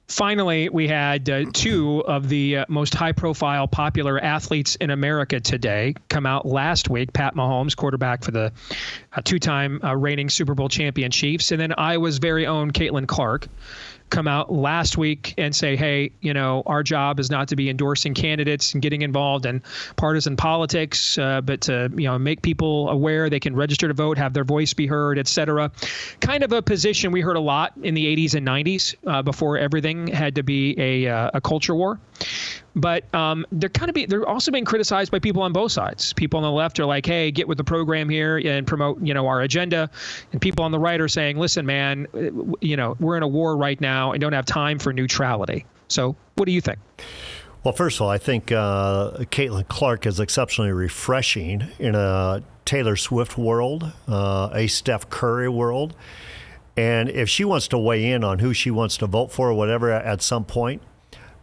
Finally, we had 2 of the most high-profile, popular athletes in America today come out last week. Pat Mahomes, quarterback for the 2-time reigning Super Bowl champion Chiefs, and then Iowa's very own Caitlin Clark come out last week and say, hey, our job is not to be endorsing candidates and getting involved in partisan politics, but to, make people aware they can register to vote, have their voice be heard, et cetera. Kind of a position we heard a lot in the 80s and 90s before everything had to be a culture war. But they're also being criticized by people on both sides. People on the left are like, hey, get with the program here and promote, our agenda. And people on the right are saying, listen, man, we're in a war right now and don't have time for neutrality. So what do you think? Well, first of all, I think Caitlin Clark is exceptionally refreshing in a Taylor Swift world, a Steph Curry world. And if she wants to weigh in on who she wants to vote for or whatever at some point,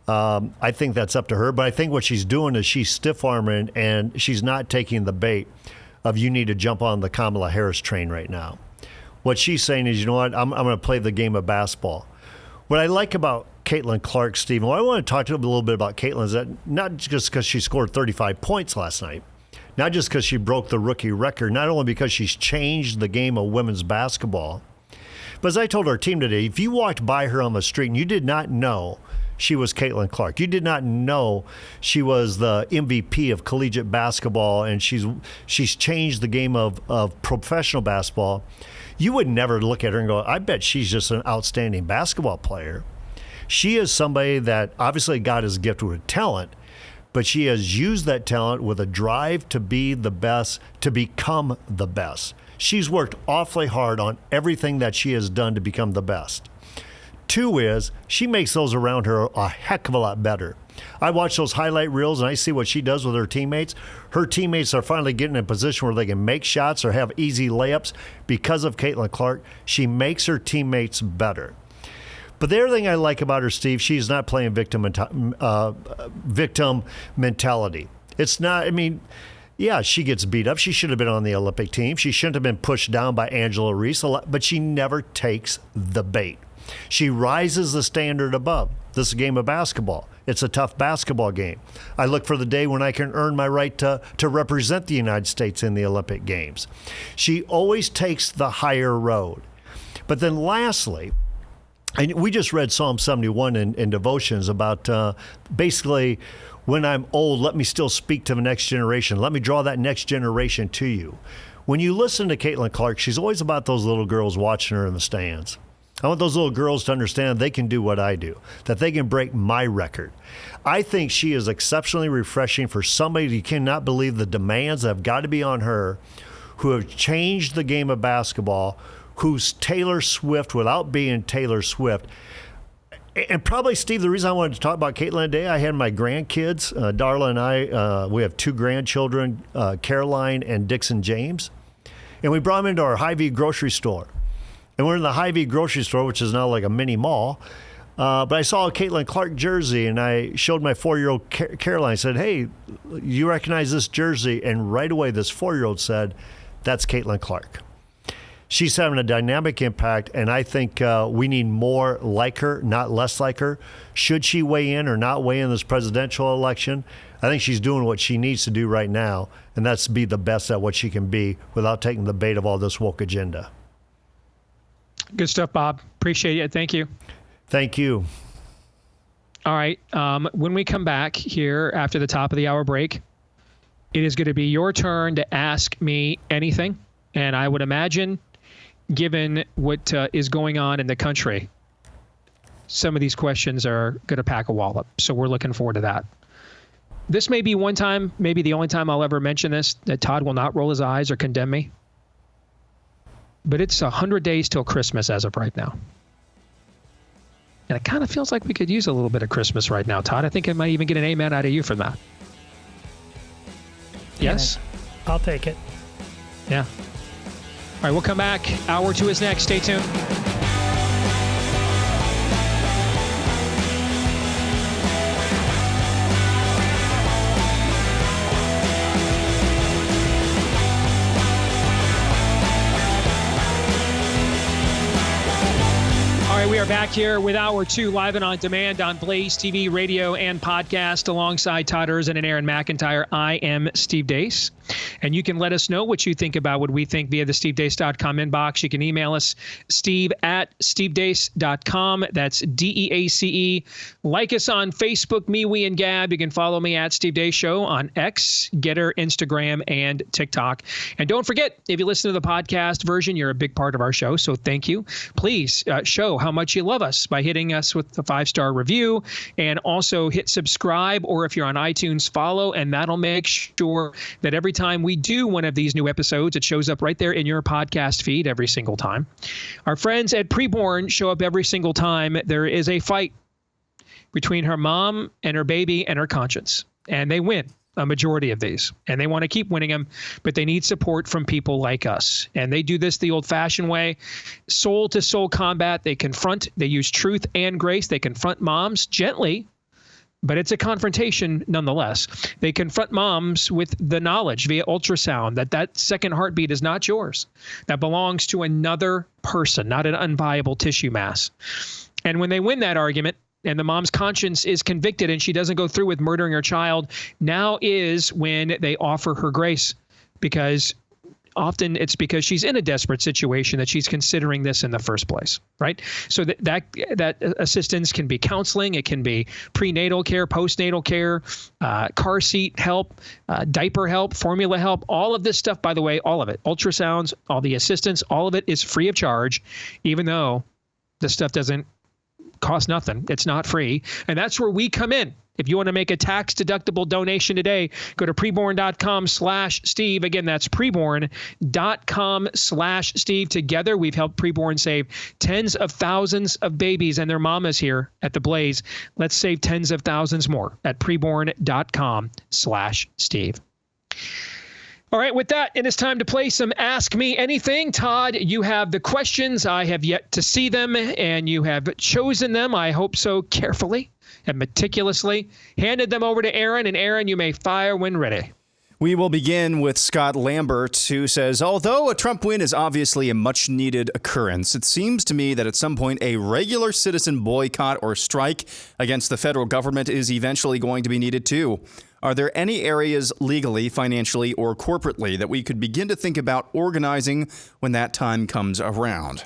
I think that's up to her. But I think what she's doing is she's stiff-arming and she's not taking the bait of you need to jump on the Kamala Harris train right now. What she's saying is, you know what, I'm going to play the game of basketball. What I like about Caitlin Clark, Stephen, what I want to talk to you a little bit about Caitlin is that not just because she scored 35 points last night, not just because she broke the rookie record, not only because she's changed the game of women's basketball, but as I told our team today, if you walked by her on the street and you did not know she was Caitlin Clark, you did not know she was the MVP of collegiate basketball and she's changed the game of professional basketball, you would never look at her and go, I bet she's just an outstanding basketball player. She is somebody that obviously God is gifted with talent, but she has used that talent with a drive to be the best, to become the best. She's worked awfully hard on everything that she has done to become the best. 2 is she makes those around her a heck of a lot better. I watch those highlight reels and I see what she does with her teammates. Her teammates are finally getting in a position where they can make shots or have easy layups because of Caitlin Clark. She makes her teammates better. But the other thing I like about her, Steve, she's not playing victim mentality. It's not, I mean, yeah, she gets beat up. She should have been on the Olympic team. She shouldn't have been pushed down by Angela Reese, but she never takes the bait. She rises the standard above. This is a game of basketball. It's a tough basketball game. I look for the day when I can earn my right to represent the United States in the Olympic Games. She always takes the higher road. But then lastly, and we just read Psalm 71 in devotions about basically, when I'm old, let me still speak to the next generation. Let me draw that next generation to you. When you listen to Caitlin Clark, she's always about those little girls watching her in the stands. I want those little girls to understand they can do what I do, that they can break my record. I think she is exceptionally refreshing for somebody who cannot believe the demands that have got to be on her, who have changed the game of basketball, who's Taylor Swift without being Taylor Swift. And probably, Steve, the reason I wanted to talk about Caitlin today, I had my grandkids, Darla and I, we have 2 grandchildren, Caroline and Dixon James, and we brought them into our Hy-Vee grocery store. And we're in the Hy-Vee grocery store, which is now like a mini mall. But I saw a Caitlin Clark jersey, and I showed my 4-year-old Caroline. I said, hey, you recognize this jersey? And right away, this 4-year-old said, that's Caitlin Clark. She's having a dynamic impact, and I think we need more like her, not less like her. Should she weigh in or not weigh in this presidential election? I think she's doing what she needs to do right now, and that's be the best at what she can be without taking the bait of all this woke agenda. Good stuff, Bob. Appreciate it. Thank you. Thank you. All right. When we come back here after the top of the hour break, it is going to be your turn to ask me anything. And I would imagine, given what is going on in the country, some of these questions are going to pack a wallop. So we're looking forward to that. This may be one time, maybe the only time I'll ever mention this, that Todd will not roll his eyes or condemn me. But it's 100 days till Christmas as of right now. And it kind of feels like we could use a little bit of Christmas right now, Todd. I think I might even get an amen out of you from that. Yes? I'll take it. Yeah. All right, we'll come back. Hour 2 is next. Stay tuned. We are back here with Hour 2 live and on demand on Blaze TV, radio, and podcast alongside Todd Erzin and Aaron McIntyre. I am Steve Deace. And you can let us know what you think about what we think via the stevedeace.com inbox. You can email us, steve@stevedeace.com. That's DEACE. Like us on Facebook, Me, We, and Gab. You can follow me at Steve Deace Show on X, Getter, Instagram, and TikTok. And don't forget, if you listen to the podcast version, you're a big part of our show, so thank you. Please show how much you love us by hitting us with a 5-star review, and also hit subscribe, or if you're on iTunes, follow, and that'll make sure that every time we do one of these new episodes, it shows up right there in your podcast feed every single time. Our friends at Preborn show up every single time there is a fight between her mom and her baby and her conscience, and they win a majority of these, and they want to keep winning them, but they need support from people like us. And they do this the old-fashioned way, soul-to-soul combat. They confront, they use truth and grace. They confront moms gently, but it's a confrontation nonetheless. They confront moms with the knowledge via ultrasound that second heartbeat is not yours. That belongs to another person, not an unviable tissue mass. And when they win that argument, and the mom's conscience is convicted and she doesn't go through with murdering her child, now is when they offer her grace, because often it's because she's in a desperate situation that she's considering this in the first place, right? So that assistance can be counseling, it can be prenatal care, postnatal care, car seat help, diaper help, formula help, all of this stuff, by the way, all of it, ultrasounds, all the assistance, all of it is free of charge, even though this stuff doesn't cost nothing. It's not free. And that's where we come in. If you want to make a tax-deductible donation today, go to preborn.com/Steve. Again, that's preborn.com/Steve. Together, we've helped Preborn save tens of thousands of babies and their mamas here at the Blaze. Let's save tens of thousands more at preborn.com/Steve. All right, with that, it is time to play some Ask Me Anything. Todd, you have the questions. I have yet to see them, and you have chosen them, I hope so, carefully and meticulously. Handed them over to Aaron, and Aaron, you may fire when ready. We will begin with Scott Lambert, who says, although a Trump win is obviously a much-needed occurrence, it seems to me that at some point a regular citizen boycott or strike against the federal government is eventually going to be needed too. Are there any areas legally, financially, or corporately that we could begin to think about organizing when that time comes around?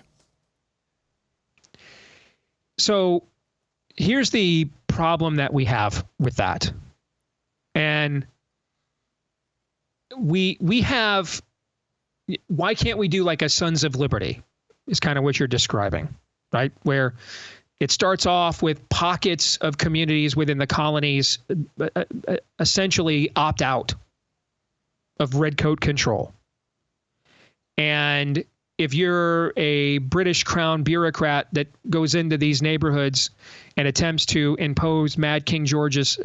So here's the problem that we have with that. And we have, why can't we do like a Sons of Liberty is kind of what you're describing, right? Where it starts off with pockets of communities within the colonies essentially opt out of redcoat control. And if you're a British Crown bureaucrat that goes into these neighborhoods and attempts to impose Mad King George's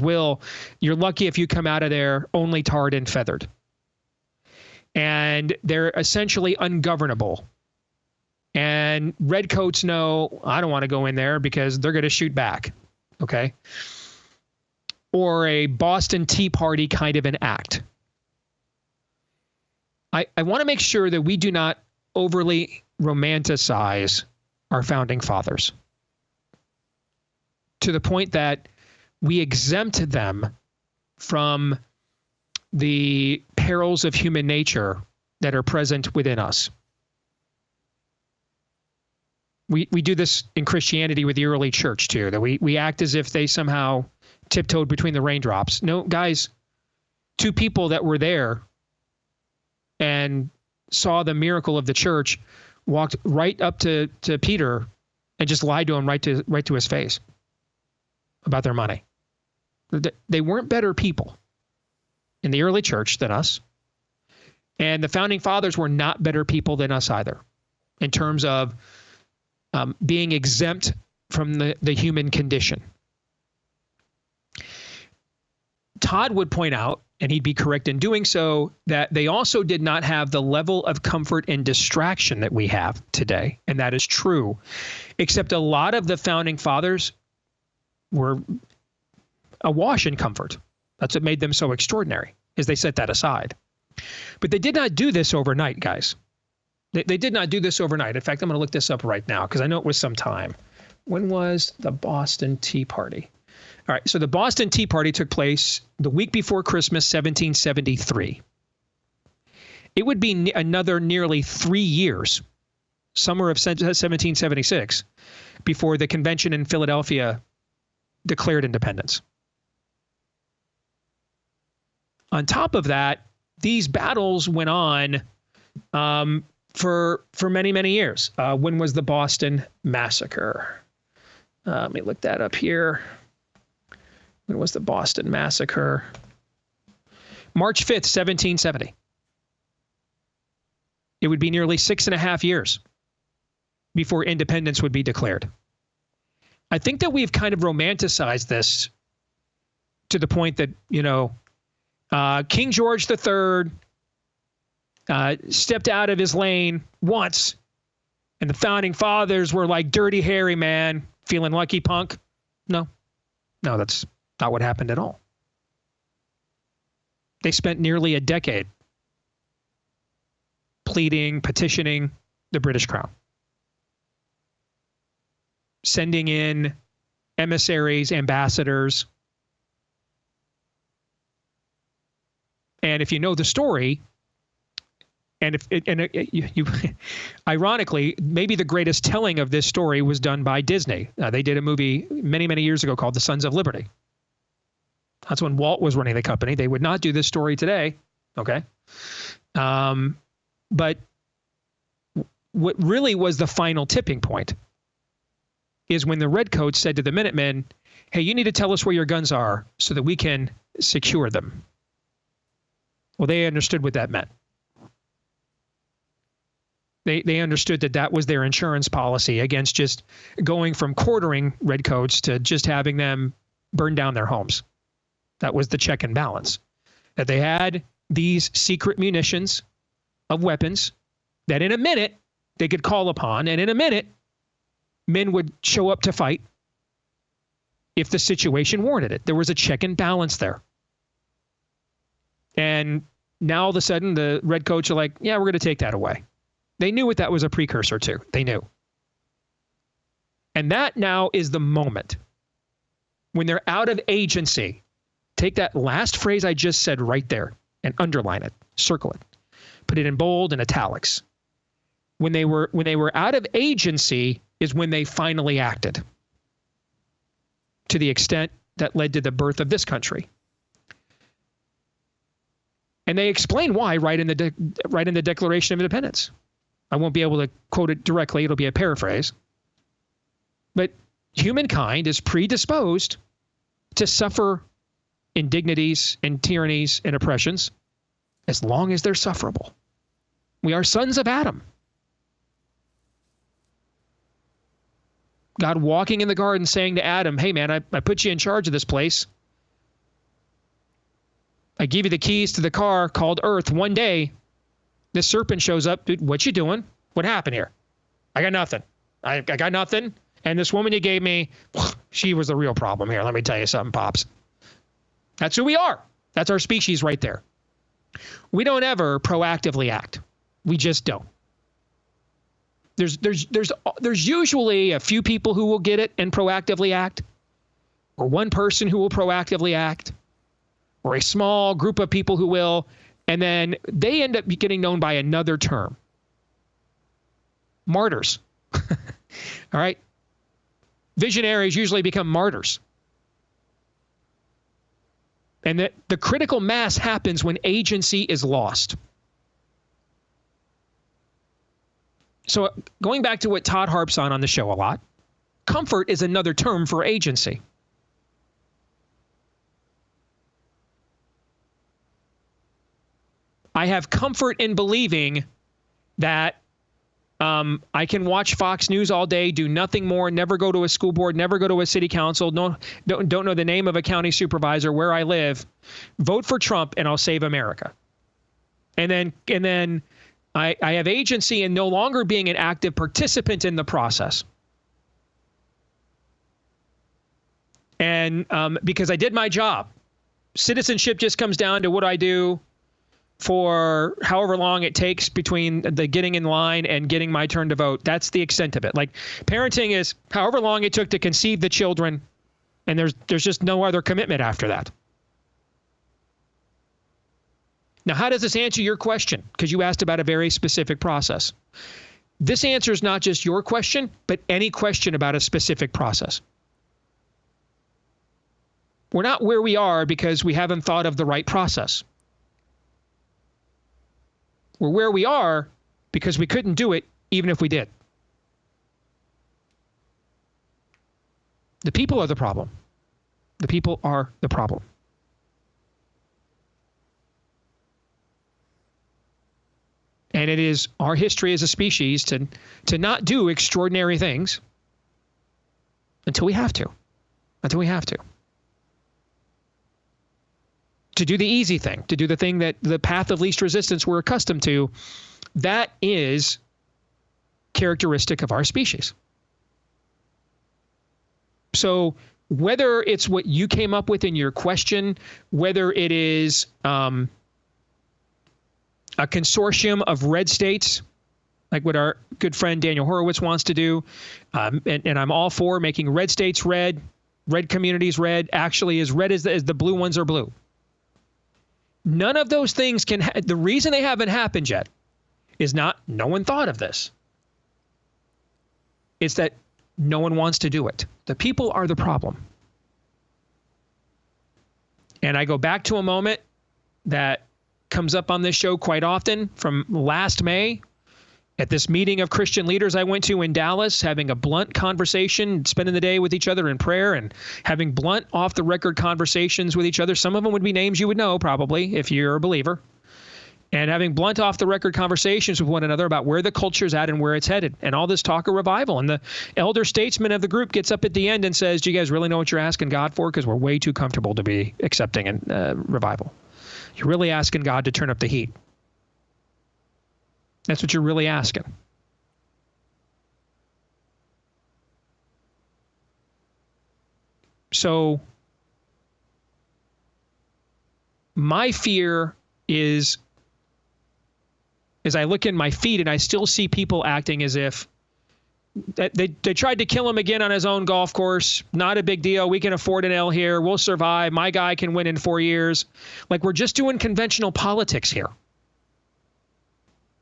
will, you're lucky if you come out of there only tarred and feathered. And they're essentially ungovernable. And redcoats know, I don't want to go in there because they're going to shoot back. Okay. Or a Boston Tea Party kind of an act. I want to make sure that we do not overly romanticize our founding fathers to the point that we exempt them from the perils of human nature that are present within us. We do this in Christianity with the early church too, that we act as if they somehow tiptoed between the raindrops. No, guys, two people that were there and saw the miracle of the church walked right up to Peter and just lied to him right to his face about their money. They weren't better people in the early church than us. And the founding fathers were not better people than us either in terms of being exempt from the human condition. Todd would point out, and he'd be correct in doing so, that they also did not have the level of comfort and distraction that we have today. And that is true, except a lot of the founding fathers were awash in comfort. That's what made them so extraordinary, is they set that aside. But they did not do this overnight, guys. They did not do this overnight. In fact, I'm going to look this up right now because I know it was some time. When was the Boston Tea Party? All right, so the Boston Tea Party took place the week before Christmas, 1773. It would be another nearly 3 years, summer of 1776, before the convention in Philadelphia declared independence. On top of that, these battles went on for many, many years. When was the Boston Massacre? Let me look that up here. When was the Boston Massacre? March 5th, 1770. It would be nearly 6.5 years before independence would be declared. I think that we've kind of romanticized this to the point that, King George III stepped out of his lane once, and the founding fathers were like Dirty Harry, man, feeling lucky punk. No, that's not what happened at all. They spent nearly a decade pleading, petitioning the British Crown, sending in emissaries, ambassadors. And if you know the story, ironically, maybe the greatest telling of this story was done by Disney. They did a movie many, many years ago called The Sons of Liberty. That's when Walt was running the company. They would not do this story today. Okay. But what really was the final tipping point is when the Redcoats said to the Minutemen, hey, you need to tell us where your guns are so that we can secure them. Well, they understood what that meant. They understood that that was their insurance policy against just going from quartering Redcoats to just having them burn down their homes. That was the check and balance. That they had these secret munitions of weapons that in a minute they could call upon, and in a minute men would show up to fight if the situation warranted it. There was a check and balance there. And now all of a sudden the Redcoats are like, yeah, we're going to take that away. They knew what that was a precursor to. They knew. And that now is the moment when they're out of agency. Take that last phrase I just said right there and underline it, circle it, put it in bold and italics. When they were out of agency is when they finally acted, to the extent that led to the birth of this country. And they explain why right in the Declaration of Independence. I won't be able to quote it directly. It'll be a paraphrase. But humankind is predisposed to suffer indignities and tyrannies and oppressions as long as they're sufferable. We are sons of Adam. God walking in the garden saying to Adam, hey man, I put you in charge of this place. I give you the keys to the car called Earth. One day, this serpent shows up. Dude, what you doing? What happened here? I got nothing. I got nothing. And this woman you gave me, she was the real problem here. Let me tell you something, Pops. That's who we are. That's our species right there. We don't ever proactively act. We just don't. There's usually a few people who will get it and proactively act, or one person who will proactively act, or a small group of people who will, and then they end up getting known by another term. Martyrs. All right? Visionaries usually become martyrs. And the critical mass happens when agency is lost. So going back to what Todd harps on the show a lot, comfort is another term for agency. I have comfort in believing that I can watch Fox News all day, do nothing more, never go to a school board, never go to a city council, don't know the name of a county supervisor where I live, vote for Trump and I'll save America. And then I have agency in no longer being an active participant in the process. And because I did my job. Citizenship just comes down to what I do for however long it takes between the getting in line and getting my turn to vote. That's the extent of it. Like parenting is however long it took to conceive the children, and there's just no other commitment after that. Now, how does this answer your question? Because you asked about a very specific process. This answers not just your question, but any question about a specific process. We're not where we are because we haven't thought of the right process. We're where we are because we couldn't do it even if we did. The people are the problem. The people are the problem. And it is our history as a species to not do extraordinary things until we have to. Until we have to. To do the easy thing, to do the thing that the path of least resistance we're accustomed to, that is characteristic of our species. So whether it's what you came up with in your question, whether it is a consortium of red states, like what our good friend Daniel Horowitz wants to do, and I'm all for making red states red communities red, actually as red as the blue ones are blue. None of those things can, the reason they haven't happened yet is not, no one thought of this. It's that no one wants to do it. The people are the problem. And I go back to a moment that comes up on this show quite often from last May. At this meeting of Christian leaders I went to in Dallas, having a blunt conversation, spending the day with each other in prayer and having blunt off-the-record conversations with each other. Some of them would be names you would know probably if you're a believer. And having blunt off-the-record conversations with one another about where the culture's at and where it's headed, and all this talk of revival. And the elder statesman of the group gets up at the end and says, do you guys really know what you're asking God for? Because we're way too comfortable to be accepting revival. You're really asking God to turn up the heat. That's what you're really asking. So my fear is, as I look in my feed and I still see people acting as if they tried to kill him again on his own golf course. Not a big deal. We can afford an L here. We'll survive. My guy can win in 4 years. Like, we're just doing conventional politics here,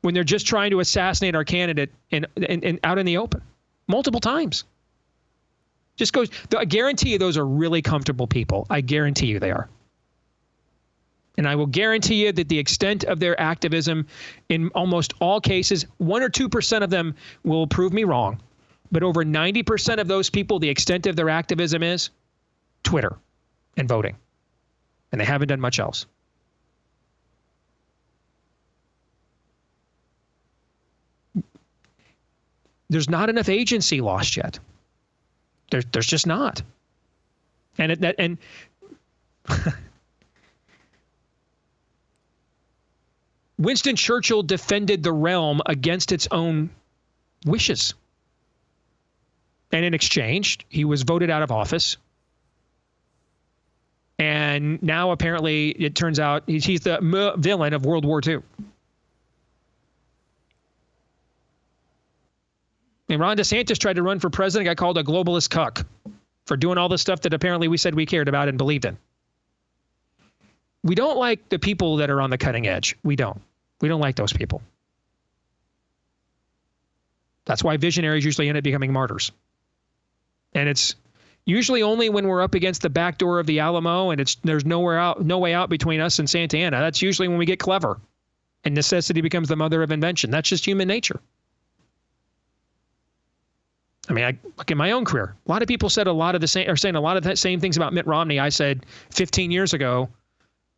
when they're just trying to assassinate our candidate in out in the open multiple times. Just goes. I guarantee you those are really comfortable people. I guarantee you they are. And I will guarantee you that the extent of their activism in almost all cases, 1 or 2% of them will prove me wrong. But over 90% of those people, the extent of their activism is Twitter and voting. And they haven't done much else. There's not enough agency lost yet. There's just not. And Winston Churchill defended the realm against its own wishes. And in exchange, he was voted out of office. And now apparently it turns out he's the villain of World War II. And Ron DeSantis tried to run for president, got called a globalist cuck for doing all the stuff that apparently we said we cared about and believed in. We don't like the people that are on the cutting edge. We don't. We don't like those people. That's why visionaries usually end up becoming martyrs. And it's usually only when we're up against the back door of the Alamo and there's no way out between us and Santa Ana. That's usually when we get clever and necessity becomes the mother of invention. That's just human nature. I mean, I look at my own career. A lot of people said saying a lot of the same things about Mitt Romney I said 15 years ago,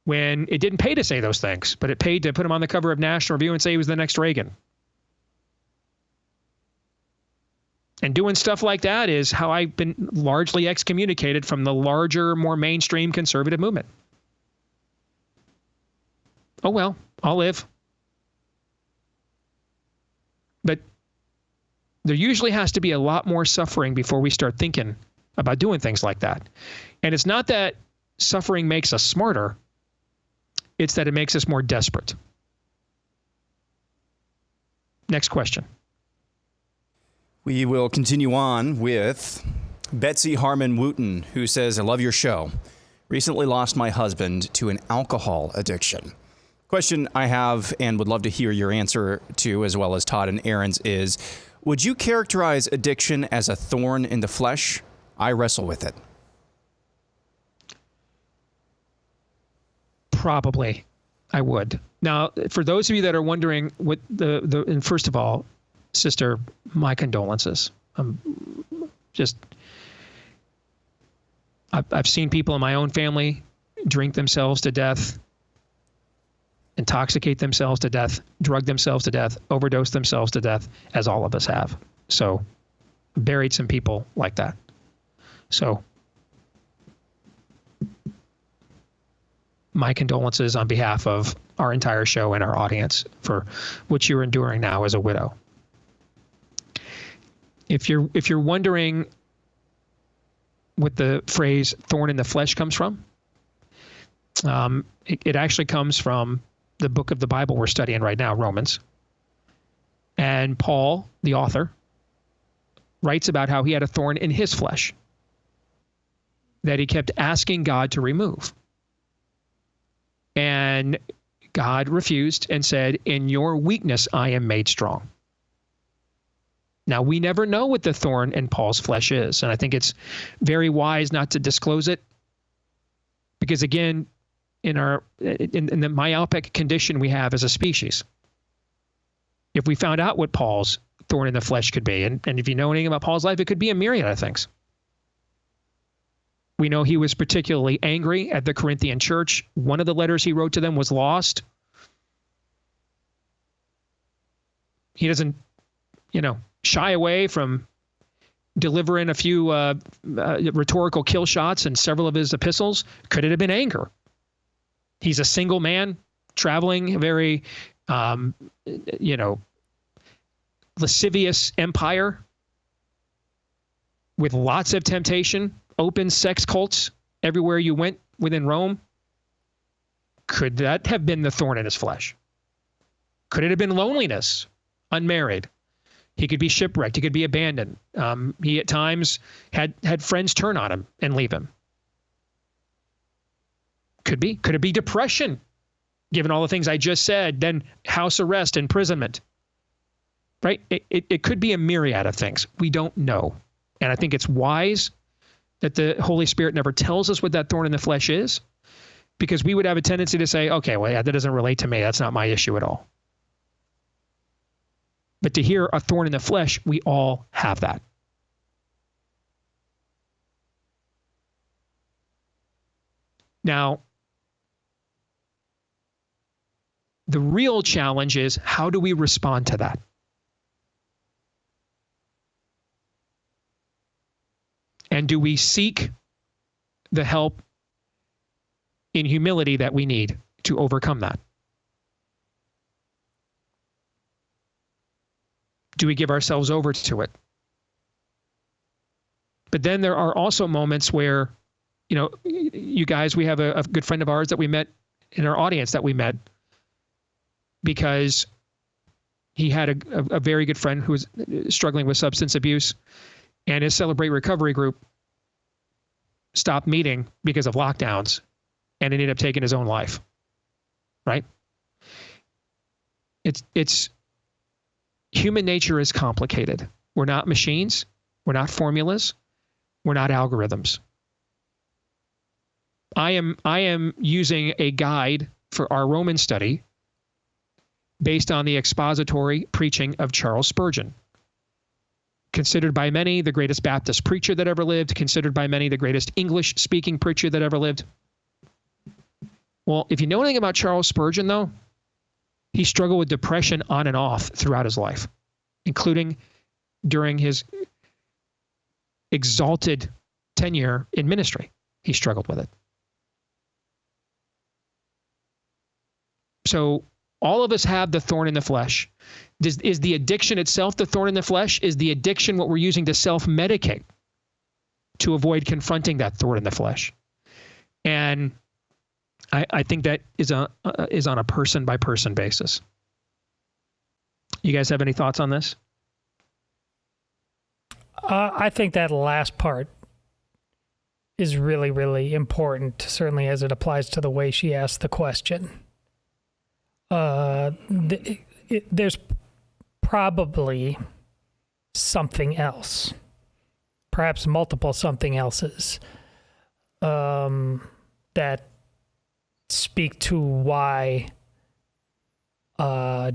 when it didn't pay to say those things, but it paid to put him on the cover of National Review and say he was the next Reagan. And doing stuff like that is how I've been largely excommunicated from the larger, more mainstream conservative movement. Oh, well, I'll live. But there usually has to be a lot more suffering before we start thinking about doing things like that. And it's not that suffering makes us smarter. It's that it makes us more desperate. Next question. We will continue on with Betsy Harmon Wooten, who says, I love your show. Recently lost my husband to an alcohol addiction. Question I have and would love to hear your answer to, as well as Todd and Aaron's, is, would you characterize addiction as a thorn in the flesh? I wrestle with it. Probably, I would. Now, for those of you that are wondering what and first of all, sister, my condolences. I've seen people in my own family drink themselves to death, intoxicate themselves to death, drug themselves to death, overdose themselves to death, as all of us have. So, buried some people like that. So, my condolences on behalf of our entire show and our audience for what you're enduring now as a widow. If you're wondering what the phrase "thorn in the flesh" comes from, it actually comes from the book of the Bible we're studying right now, Romans. And Paul, the author, writes about how he had a thorn in his flesh that he kept asking God to remove. And God refused and said, in your weakness, I am made strong. Now, we never know what the thorn in Paul's flesh is. And I think it's very wise not to disclose it. Because again, in the myopic condition we have as a species, if we found out what Paul's thorn in the flesh could be, and if you know anything about Paul's life, it could be a myriad of things. We know he was particularly angry at the Corinthian church. One of the letters he wrote to them was lost. He doesn't, shy away from delivering a few rhetorical kill shots in several of his epistles. Could it have been anger? He's a single man traveling a very, lascivious empire with lots of temptation, open sex cults everywhere you went within Rome. Could that have been the thorn in his flesh? Could it have been loneliness, unmarried? He could be shipwrecked. He could be abandoned. He at times had friends turn on him and leave him. Could be. Could it be depression, given all the things I just said? Then house arrest, imprisonment. Right? It could be a myriad of things. We don't know. And I think it's wise that the Holy Spirit never tells us what that thorn in the flesh is, because we would have a tendency to say, okay, well, yeah, that doesn't relate to me. That's not my issue at all. But to hear a thorn in the flesh, we all have that. Now, the real challenge is, how do we respond to that? And do we seek the help in humility that we need to overcome that? Do we give ourselves over to it? But then there are also moments where, you guys, we have a good friend of ours that we met in our audience that we met because he had a very good friend who was struggling with substance abuse, and his Celebrate Recovery group stopped meeting because of lockdowns, and ended up taking his own life. Right? It's human nature is complicated. We're not machines. We're not formulas. We're not algorithms. I am using a guide for our Roman study based on the expository preaching of Charles Spurgeon. Considered by many the greatest Baptist preacher that ever lived, considered by many the greatest English-speaking preacher that ever lived. Well, if you know anything about Charles Spurgeon, though, he struggled with depression on and off throughout his life, including during his exalted tenure in ministry. He struggled with it. So all of us have the thorn in the flesh. Is the addiction itself the thorn in the flesh? Is the addiction what we're using to self-medicate to avoid confronting that thorn in the flesh? And I think that is on a person-by-person basis. You guys have any thoughts on this? I think that last part is really, really important, certainly as it applies to the way she asked the question. There's probably something else, perhaps multiple something else's, that speak to why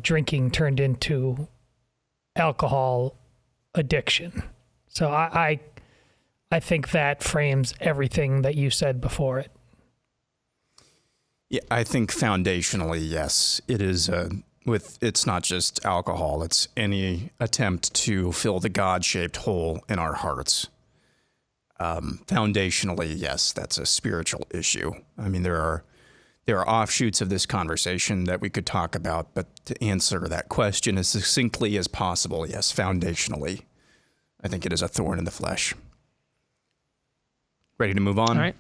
drinking turned into alcohol addiction. So I think that frames everything that you said before it. Yeah, I think foundationally, yes, it is. It's not just alcohol; it's any attempt to fill the God-shaped hole in our hearts. Foundationally, yes, that's a spiritual issue. I mean, there are offshoots of this conversation that we could talk about, but to answer that question as succinctly as possible, yes, foundationally, I think it is a thorn in the flesh. Ready to move on? All right.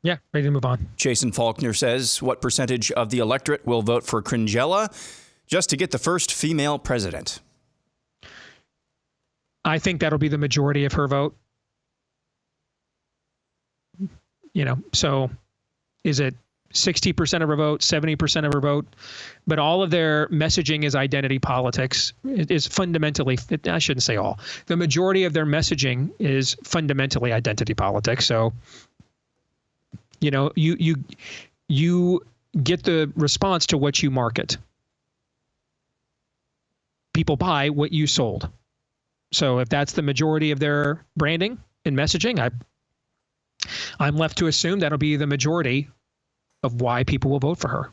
Yeah, ready to move on. Jason Faulkner says, what percentage of the electorate will vote for Cringella just to get the first female president? I think that'll be the majority of her vote. So is it 60% of her vote, 70% of her vote? But all of their messaging is identity politics. It is fundamentally, I shouldn't say all. The majority of their messaging is fundamentally identity politics. So you get the response to what you market. people buy what you sold. So if that's the majority of their branding and messaging, I'm left to assume that'll be the majority of why people will vote for her.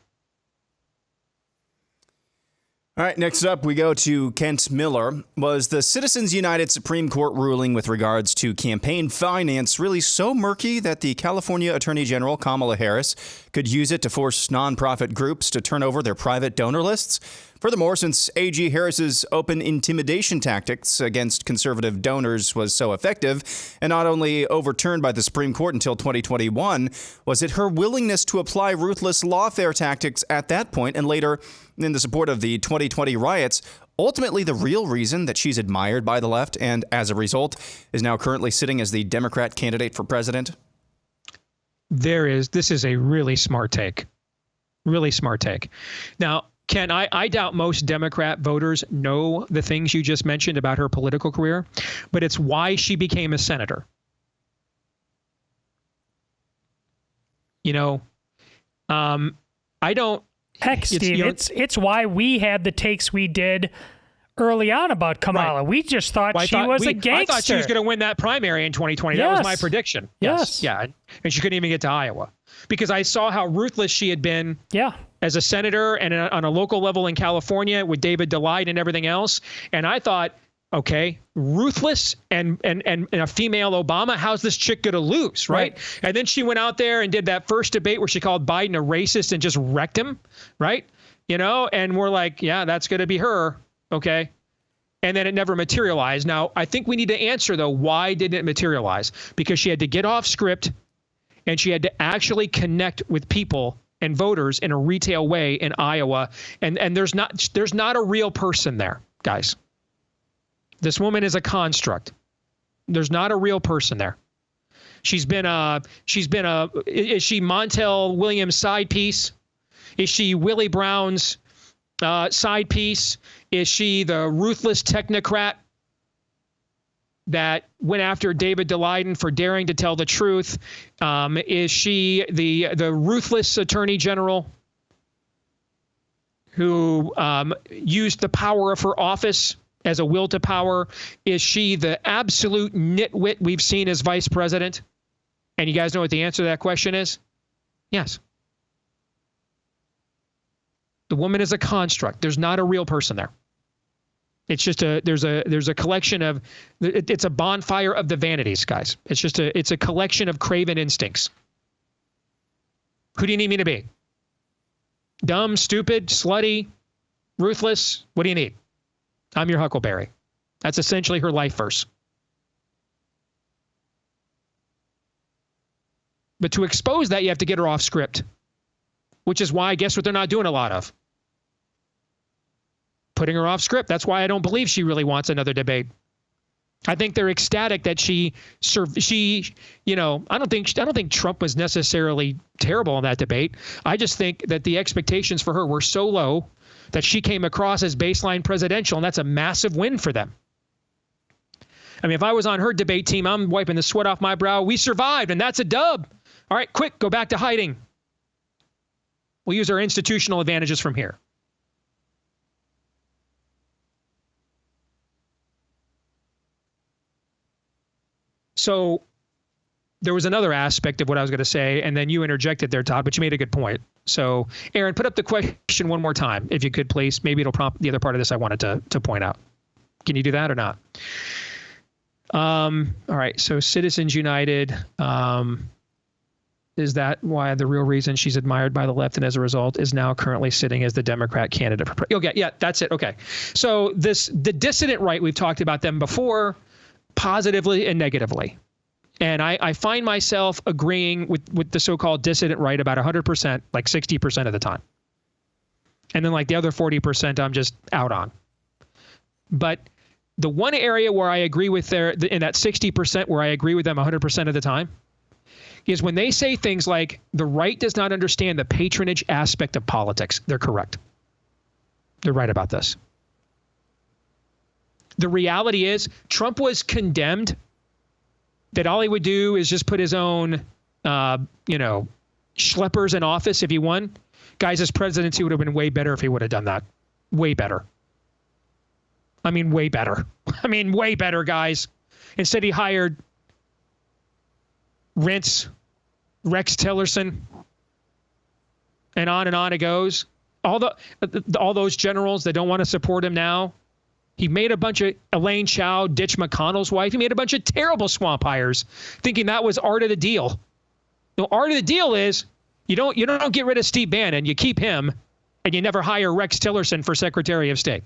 All right, next up, we go to Kent Miller. Was the Citizens United Supreme Court ruling with regards to campaign finance really so murky that the California Attorney General, Kamala Harris, could use it to force nonprofit groups to turn over their private donor lists? Furthermore, since AG Harris's open intimidation tactics against conservative donors was so effective and not only overturned by the Supreme Court until 2021, was it her willingness to apply ruthless lawfare tactics at that point and later in the support of the 2020 riots ultimately the real reason that she's admired by the left and, as a result, is now currently sitting as the Democrat candidate for president? This is a really smart take. Really smart take. Now, Ken, I doubt most Democrat voters know the things you just mentioned about her political career, but it's why she became a senator. You know, I don't. Heck, Steve, it's why we had the takes we did early on about Kamala. Right. We just thought she was a gangster. I thought she was going to win that primary in 2020. Yes. That was my prediction. Yes. Yeah. And she couldn't even get to Iowa because I saw how ruthless she had been as a senator and on a local level in California with David Delight and everything else. And I thought, okay, ruthless and a female Obama, how's this chick going to lose, right? And then she went out there and did that first debate where she called Biden a racist and just wrecked him, right? You know, and we're like, yeah, that's going to be her. Okay. And then it never materialized. Now, I think we need to answer, though, why didn't it materialize? Because she had to get off script and she had to actually connect with people and voters in a retail way in Iowa. And there's not a real person there, guys. This woman is a construct. There's not a real person there. Is she Montel Williams' side piece? Is she Willie Brown's side piece? Is she the ruthless technocrat that went after David Daleiden for daring to tell the truth? Is she the ruthless attorney general who used the power of her office as a will to power? Is she the absolute nitwit we've seen as vice president? And you guys know what the answer to that question is? Yes. The woman is a construct. There's not a real person there. It's just there's a collection of, it's a bonfire of the vanities, guys. It's a collection of craven instincts. Who do you need me to be? Dumb, stupid, slutty, ruthless? What do you need? I'm your Huckleberry. That's essentially her life verse. But to expose that, you have to get her off script, which is why, guess what they're not doing a lot of? Putting her off script. That's why I don't believe she really wants another debate. I think they're ecstatic that I don't think Trump was necessarily terrible in that debate. I just think that the expectations for her were so low that she came across as baseline presidential, and that's a massive win for them. I mean, if I was on her debate team, I'm wiping the sweat off my brow. We survived, and that's a dub. All right, quick, go back to hiding. We'll use our institutional advantages from here. So there was another aspect of what I was going to say, and then you interjected there, Todd, but you made a good point. So, Aaron, put up the question one more time, if you could, please. Maybe it'll prompt the other part of this I wanted to point out. Can you do that or not? All right, so Citizens United, is that why the real reason she's admired by the left and as a result is now currently sitting as the Democrat candidate for president? Okay, yeah, that's it. Okay. So the dissident right, we've talked about them before, positively and negatively. And I find myself agreeing with the so-called dissident right about 100%, like 60% of the time. And then like the other 40% I'm just out on. But the one area where I agree with in that 60% where I agree with them 100% of the time is when they say things like the right does not understand the patronage aspect of politics. They're correct. They're right about this. The reality is Trump was condemned that all he would do is just put his own, schleppers in office if he won. Guys, his presidency would have been way better if he would have done that. Way better. I mean, way better. Way better, guys. Instead, he hired Rex Tillerson, and on it goes. All those generals that don't want to support him now. He made a bunch of Elaine Chao ditch McConnell's wife. He made a bunch of terrible swamp hires, thinking that was art of the deal. The art of the deal is you don't get rid of Steve Bannon. You keep him, and you never hire Rex Tillerson for Secretary of State.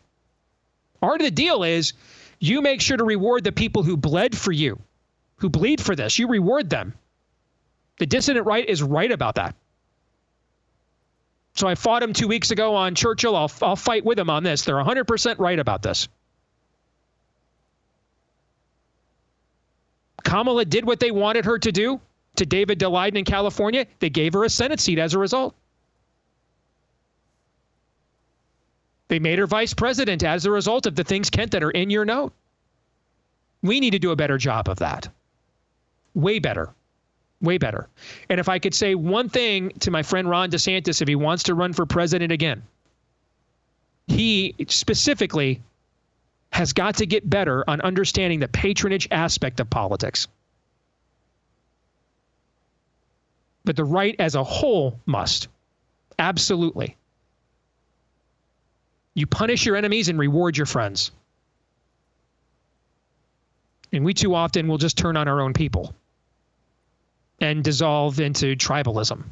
Art of the deal is you make sure to reward the people who bled for you, who bleed for this. You reward them. The dissident right is right about that. So I fought him 2 weeks ago on Churchill. I'll fight with him on this. They're 100% right about this. Kamala did what they wanted her to do to David Daleiden in California. They gave her a Senate seat as a result. They made her vice president as a result of the things, Kent, that are in your note. We need to do a better job of that. Way better. Way better. And if I could say one thing to my friend Ron DeSantis, if he wants to run for president again, he specifically has got to get better on understanding the patronage aspect of politics. But the right as a whole must. Absolutely. You punish your enemies and reward your friends. And we too often will just turn on our own people and dissolve into tribalism.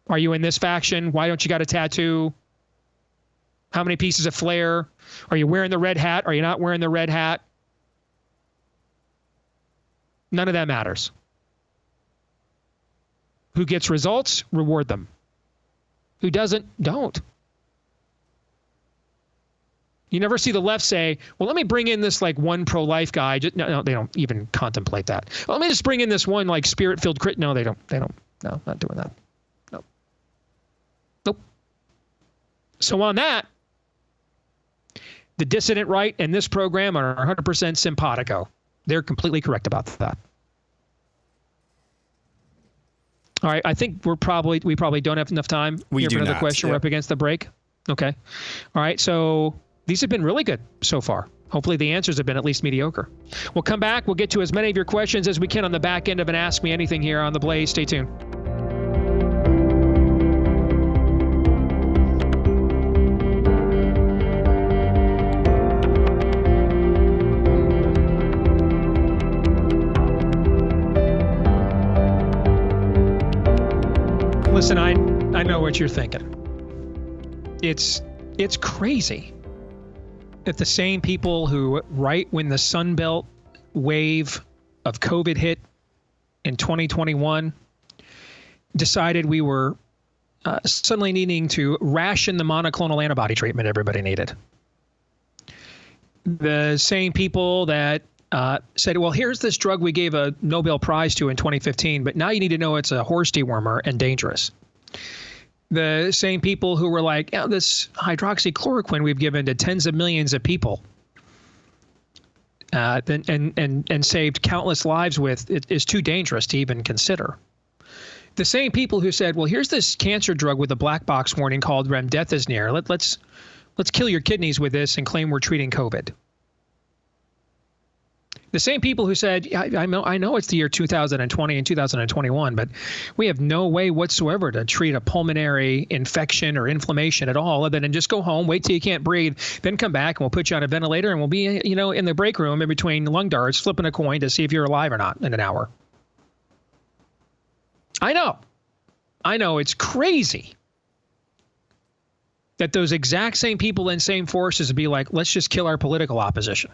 Are you in this faction? Why don't you got a tattoo? How many pieces of flair? Are you wearing the red hat? Are you not wearing the red hat? None of that matters. Who gets results? Reward them. Who doesn't? Don't. You never see the left say, well, let me bring in this like one pro-life guy. No, they don't even contemplate that. Well, let me just bring in this one like spirit-filled crit. No, they don't. No, not doing that. No. Nope. So on that, the dissident right and this program are 100% simpatico. They're completely correct about that. All right, I think we probably don't have enough time. We do another not. question. Yep. We're up against the break. Okay. All right, so these have been really good so far. Hopefully the answers have been at least mediocre. We'll come back. We'll get to as many of your questions as we can on the back end of an Ask Me Anything here on The Blaze. Stay tuned. Listen, I know what you're thinking. It's crazy that the same people who, right when the Sun Belt wave of COVID hit in 2021, decided we were suddenly needing to ration the monoclonal antibody treatment everybody needed. The same people that said, well, here's this drug we gave a Nobel Prize to in 2015, but now you need to know it's a horse dewormer and dangerous. The same people who were like, yeah, this hydroxychloroquine we've given to tens of millions of people and saved countless lives with is too dangerous to even consider. The same people who said, well, here's this cancer drug with a black box warning called remdesivir. Let's kill your kidneys with this and claim we're treating COVID. The same people who said, I know it's the year 2020 and 2021, but we have no way whatsoever to treat a pulmonary infection or inflammation at all other than just go home, wait till you can't breathe, then come back and we'll put you on a ventilator and we'll be, in the break room in between lung darts, flipping a coin to see if you're alive or not in an hour. I know it's crazy that those exact same people and same forces would be like, let's just kill our political opposition.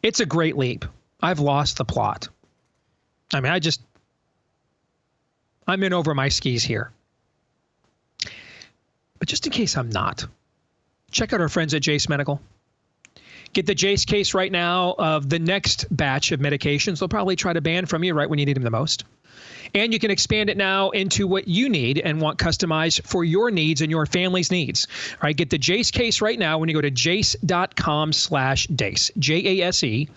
It's a great leap. I've lost the plot. I mean, I'm in over my skis here. But just in case I'm not, check out our friends at Jace Medical. Get the Jace case right now of the next batch of medications they'll probably try to ban from you right when you need them the most. And you can expand it now into what you need and want customized for your needs and your family's needs. All right, get the Jace case right now when you go to jace.com/Deace. Jase.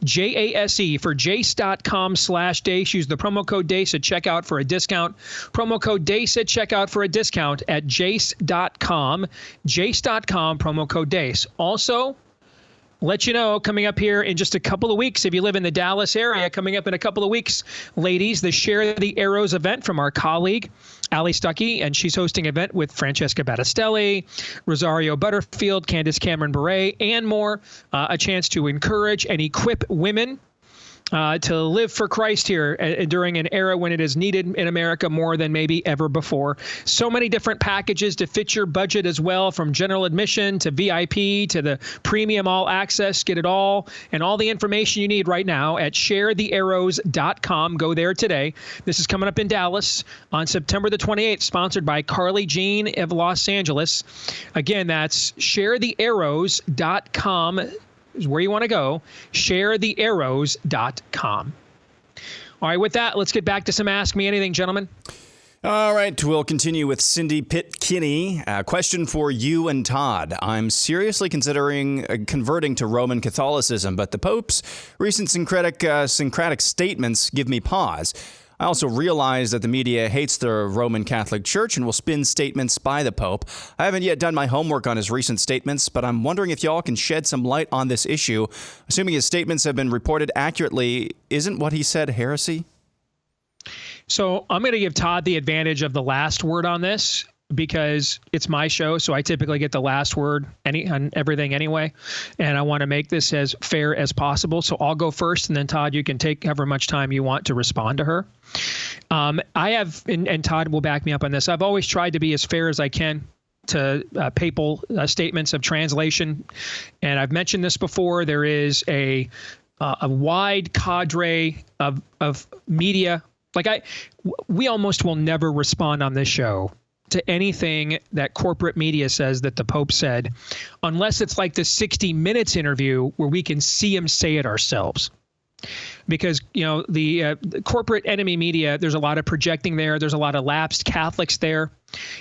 Jase for jace.com/Deace. Use the promo code Deace at checkout for a discount. Promo code Deace at checkout for a discount at jace.com. Jace.com, promo code Deace. Also, let you know, coming up here in just a couple of weeks, if you live in the Dallas area, coming up in a couple of weeks, ladies, the Share the Arrows event from our colleague, Allie Stuckey, and she's hosting an event with Francesca Battistelli, Rosario Butterfield, Candace Cameron Bure, and more, a chance to encourage and equip women to live for Christ here during an era when it is needed in America more than maybe ever before. So many different packages to fit your budget as well, from general admission to VIP to the premium all access. Get it all and all the information you need right now at sharethearrows.com. Go there today. This is coming up in Dallas on September the 28th, sponsored by Carly Jean of Los Angeles. Again, that's sharethearrows.com. is where you want to go, sharethearrows.com. All right, with that, let's get back to some Ask Me Anything, gentlemen. All right, we'll continue with Cindy Pitt-Kinney. Question for you and Todd. I'm seriously considering converting to Roman Catholicism, but the Pope's recent syncretic statements give me pause. I also realize that the media hates the Roman Catholic Church and will spin statements by the Pope. I haven't yet done my homework on his recent statements, but I'm wondering if y'all can shed some light on this issue. Assuming his statements have been reported accurately, isn't what he said heresy? So I'm going to give Todd the advantage of the last word on this because it's my show, so I typically get the last word on everything anyway, and I want to make this as fair as possible. So I'll go first, and then Todd, you can take however much time you want to respond to her. I have, and Todd will back me up on this, I've always tried to be as fair as I can to papal statements of translation, and I've mentioned this before. There is a wide cadre of media. We almost will never respond on this show to anything that corporate media says that the Pope said, unless it's like the 60 Minutes interview where we can see him say it ourselves. Because, the corporate enemy media, there's a lot of projecting there. There's a lot of lapsed Catholics there.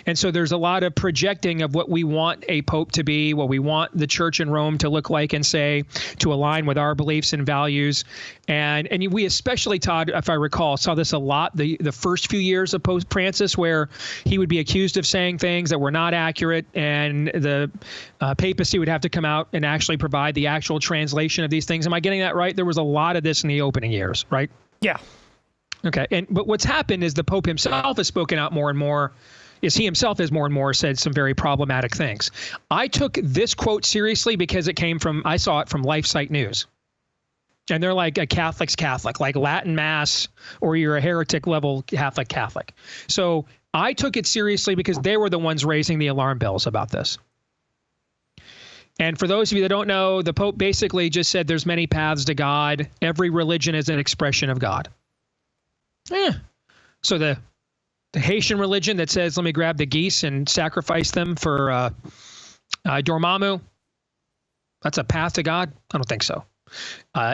And so there's a lot of projecting of what we want a Pope to be, what we want the church in Rome to look like and say, to align with our beliefs and values. And we especially, Todd, if I recall, saw this a lot the first few years of Pope Francis, where he would be accused of saying things that were not accurate, and the papacy would have to come out and actually provide the actual translation of these things. Am I getting that right? There was a lot of this in the opening years, right? Yeah. Okay. But what's happened is the Pope himself has spoken out more and more. He himself has more and more said some very problematic things. I took this quote seriously because I saw it from LifeSite News. And they're like a Catholic's Catholic, like Latin Mass, or you're a heretic level Catholic. So I took it seriously because they were the ones raising the alarm bells about this. And for those of you that don't know, the Pope basically just said there's many paths to God. Every religion is an expression of God. So the Haitian religion that says, let me grab the geese and sacrifice them for Dormammu, that's a path to God? I don't think so.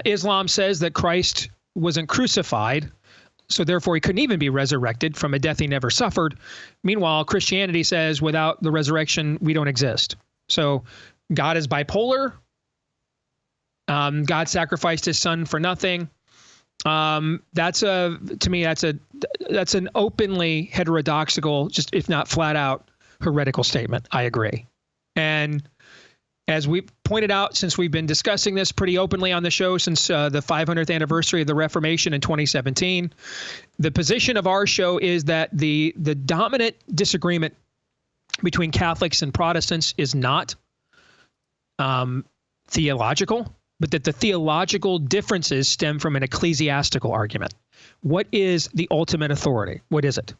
Islam says that Christ wasn't crucified, so therefore he couldn't even be resurrected from a death he never suffered. Meanwhile, Christianity says without the resurrection, we don't exist. So God is bipolar. God sacrificed his son for nothing. To me, that's an openly heterodoxical, just if not flat out heretical statement. I agree. And as we pointed out, since we've been discussing this pretty openly on the show since the 500th anniversary of the Reformation in 2017, the position of our show is that the dominant disagreement between Catholics and Protestants is not theological, but that the theological differences stem from an ecclesiastical argument. What is the ultimate authority? What is it?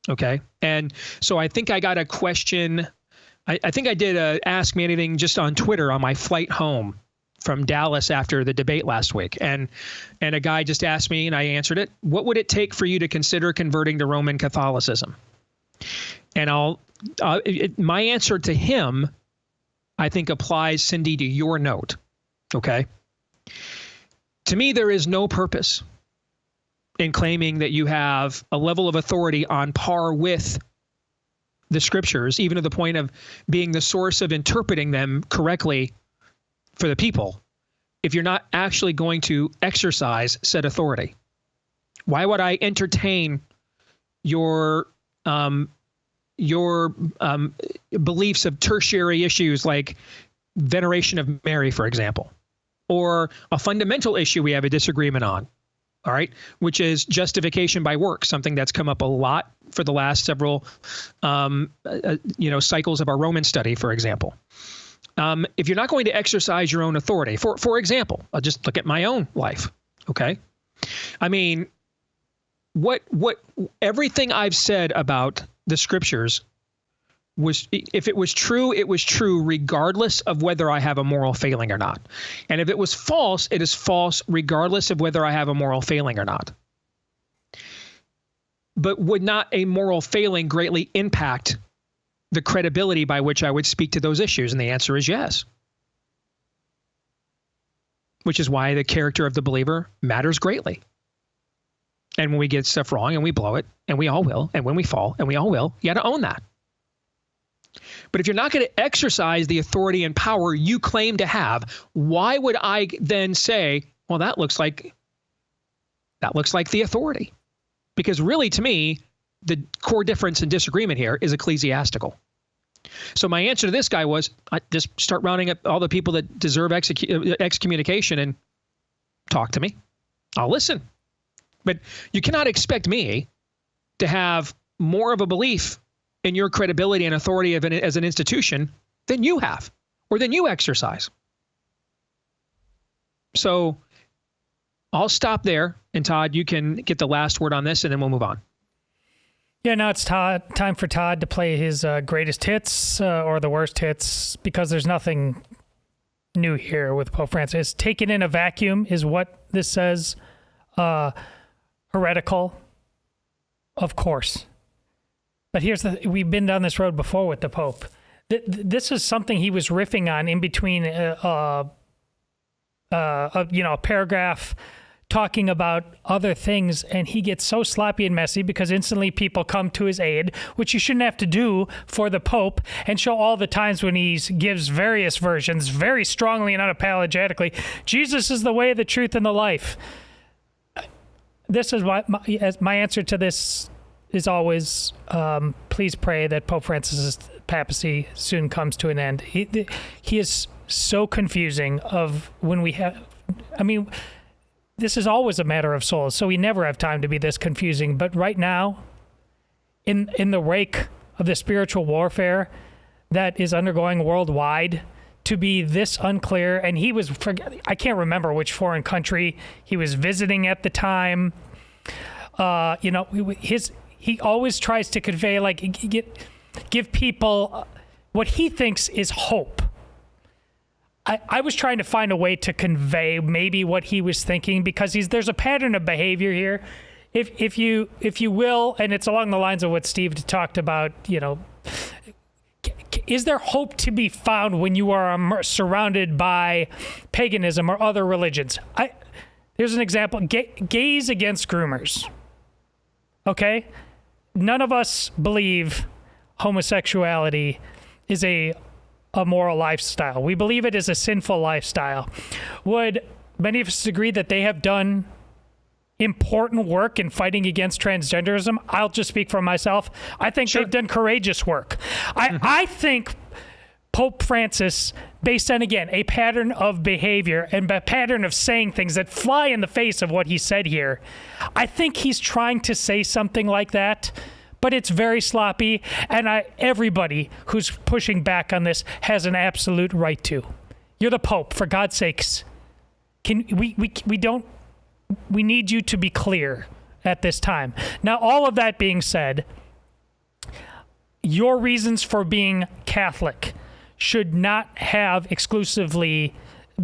Okay. And so I think I got a question. I think I did a Ask Me Anything just on Twitter on my flight home from Dallas after the debate last week. And a guy just asked me, and I answered it. What would it take for you to consider converting to Roman Catholicism? And my answer to him, I think, applies, Cindy, to your note. Okay. To me, there is no purpose in claiming that you have a level of authority on par with the scriptures, even to the point of being the source of interpreting them correctly for the people, if you're not actually going to exercise said authority? Why would I entertain your beliefs of tertiary issues like veneration of Mary, for example, or a fundamental issue we have a disagreement on, all right, which is justification by works, something that's come up a lot for the last several, cycles of our Roman study, for example. If you're not going to exercise your own authority, for example, I'll just look at my own life, okay? I mean, what everything I've said about the scriptures was, if it was true, it was true regardless of whether I have a moral failing or not. And if it was false, it is false regardless of whether I have a moral failing or not. But would not a moral failing greatly impact the credibility by which I would speak to those issues? And the answer is yes. Which is why the character of the believer matters greatly. And when we get stuff wrong and we blow it, and we all will, and when we fall, and we all will, you got to own that. But if you're not going to exercise the authority and power you claim to have, why would I then say, well, that looks like the authority? Because really, to me, the core difference and disagreement here is ecclesiastical. So my answer to this guy was, I just start rounding up all the people that deserve excommunication and talk to me. I'll listen. But you cannot expect me to have more of a belief in your credibility and authority as an institution than you have, or than you exercise. So I'll stop there, and Todd, you can get the last word on this, and then we'll move on. Yeah, now it's time for Todd to play his greatest hits or the worst hits, because there's nothing new here with Pope Francis. Taken in a vacuum is what this says. Heretical, of course. But we've been down this road before with the Pope. This is something he was riffing on in between a paragraph talking about other things, and he gets so sloppy and messy because instantly people come to his aid, which you shouldn't have to do for the Pope, and show all the times when he gives various versions very strongly and unapologetically. Jesus is the way, the truth, and the life. This is my answer to this is always, please pray that Pope Francis's papacy soon comes to an end. He is so confusing of when we have, this is always a matter of souls, so we never have time to be this confusing. But right now, in the wake of the spiritual warfare that is undergoing worldwide, to be this unclear, and I can't remember which foreign country he was visiting at the time. He always tries to convey, give people what he thinks is hope. I was trying to find a way to convey maybe what he was thinking, because there's a pattern of behavior here. If you will, and it's along the lines of what Steve talked about, is there hope to be found when you are surrounded by paganism or other religions? Here's an example. Gays against groomers. Okay? None of us believe homosexuality is a moral lifestyle. We believe it is a sinful lifestyle. Would many of us agree that they have done important work in fighting against transgenderism? I'll just speak for myself. I think they've done courageous work. I think Pope Francis, based on, again, a pattern of behavior and a pattern of saying things that fly in the face of what he said here, I think he's trying to say something like that, but it's very sloppy, and everybody who's pushing back on this has an absolute right to. You're the Pope, for God's sakes. We need you to be clear at this time. Now, all of that being said, your reasons for being Catholic should not have exclusively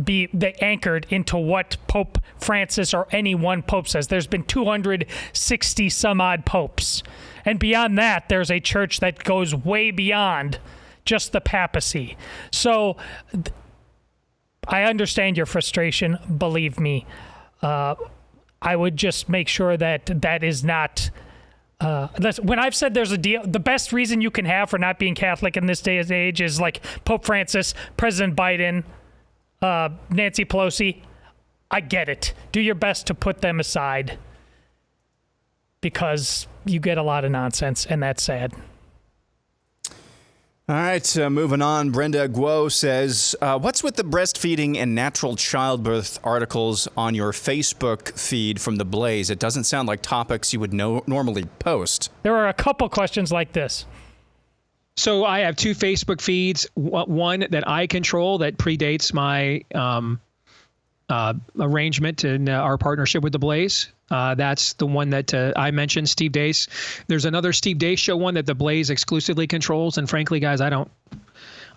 be anchored into what Pope Francis or any one pope says. There's been 260 some odd popes. And beyond that, there's a church that goes way beyond just the papacy. So I understand your frustration, believe me. I would just make sure that that is not. When I've said there's a deal, the best reason you can have for not being Catholic in this day and age is like Pope Francis, President Biden, Nancy Pelosi. I get it. Do your best to put them aside because you get a lot of nonsense, and that's sad. All right, moving on. Brenda Guo says, what's with the breastfeeding and natural childbirth articles on your Facebook feed from The Blaze? It doesn't sound like topics you would normally post. There are a couple questions like this. So I have two Facebook feeds, one that I control that predates my arrangement and our partnership with The Blaze. That's the one that I mentioned, Steve Deace. There's another Steve Deace show one that The Blaze exclusively controls. And frankly, guys, I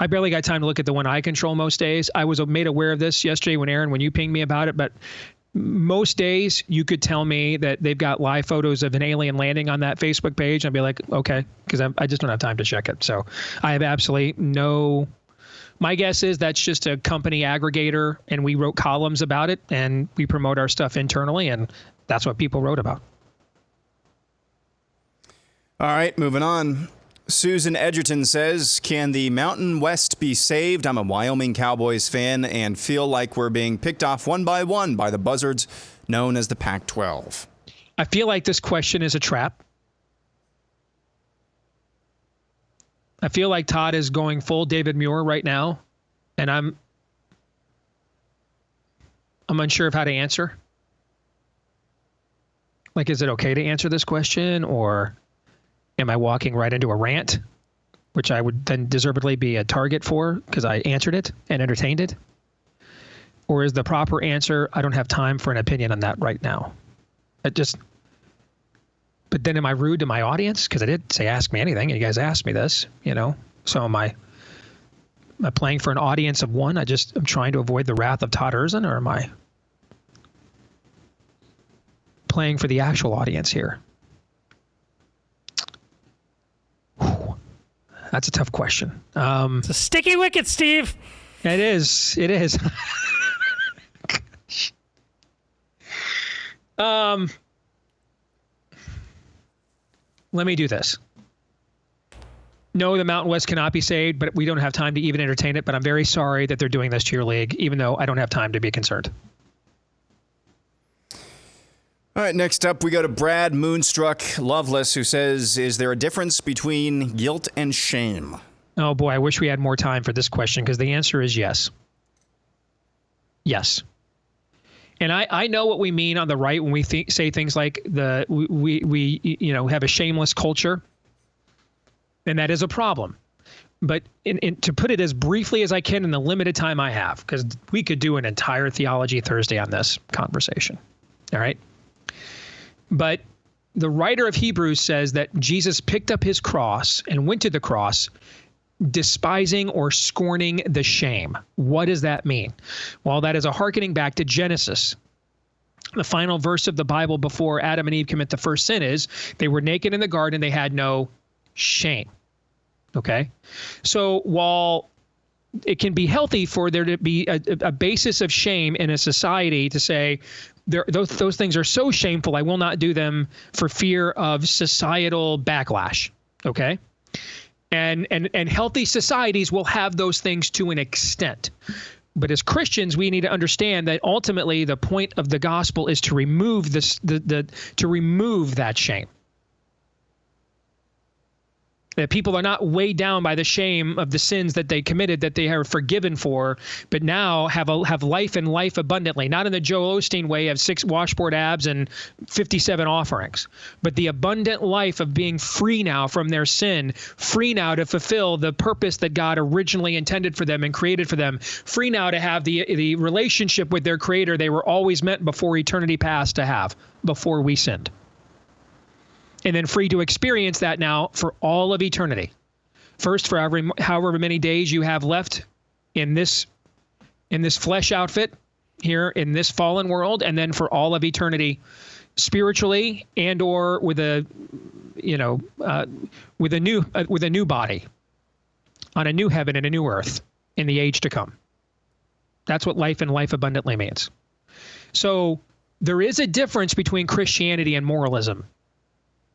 barely got time to look at the one I control most days. I was made aware of this yesterday when you pinged me about it. But most days you could tell me that they've got live photos of an alien landing on that Facebook page. I'd be like, okay, because I just don't have time to check it. So I have absolutely no. My guess is that's just a company aggregator, and we wrote columns about it, and we promote our stuff internally, and that's what people wrote about. All right, moving on. Susan Edgerton says, can the Mountain West be saved? I'm a Wyoming Cowboys fan and feel like we're being picked off one by one by the buzzards known as the Pac-12. I feel like this question is a trap. I feel like Todd is going full David Muir right now, and I'm unsure of how to answer. Like, is it okay to answer this question, or am I walking right into a rant, which I would then deservedly be a target for because I answered it and entertained it? Or is the proper answer, I don't have time for an opinion on that right now? But then am I rude to my audience? Because I did say ask me anything, and you guys asked me this, So am I playing for an audience of one? I'm trying to avoid the wrath of Todd Erzin, or am I playing for the actual audience here? Whew. That's a tough question. It's a sticky wicket, Steve. It is. Let me do this. No, the Mountain West cannot be saved, but we don't have time to even entertain it. But I'm very sorry that they're doing this to your league, even though I don't have time to be concerned. All right, next up, we go to Brad Moonstruck Loveless, who says, is there a difference between guilt and shame? Oh, boy, I wish we had more time for this question, because the answer is yes. Yes. And I know what we mean on the right when we say things like we have a shameless culture, and that is a problem. But to put it as briefly as I can in the limited time I have, because we could do an entire Theology Thursday on this conversation. All right. But the writer of Hebrews says that Jesus picked up his cross and went to the cross, despising or scorning the shame. What does that mean? Well, that is a hearkening back to Genesis. The final verse of the Bible before Adam and Eve commit the first sin is they were naked in the garden, they had no shame. Okay? So while it can be healthy for there to be a basis of shame in a society to say those things are so shameful, I will not do them for fear of societal backlash. Okay? And healthy societies will have those things to an extent. But as Christians, we need to understand that ultimately the point of the gospel is to remove to remove that shame. That people are not weighed down by the shame of the sins that they committed, that they are forgiven for, but now have life and life abundantly. Not in the Joel Osteen way of 6 washboard abs and 57 offerings, but the abundant life of being free now from their sin, free now to fulfill the purpose that God originally intended for them and created for them, free now to have the relationship with their Creator they were always meant before eternity past to have, before we sinned. And then free to experience that now for all of eternity. First, for however many days you have left in this flesh outfit here in this fallen world, and then for all of eternity, spiritually and or with a new body on a new heaven and a new earth in the age to come. That's what life and life abundantly means. So there is a difference between Christianity and moralism.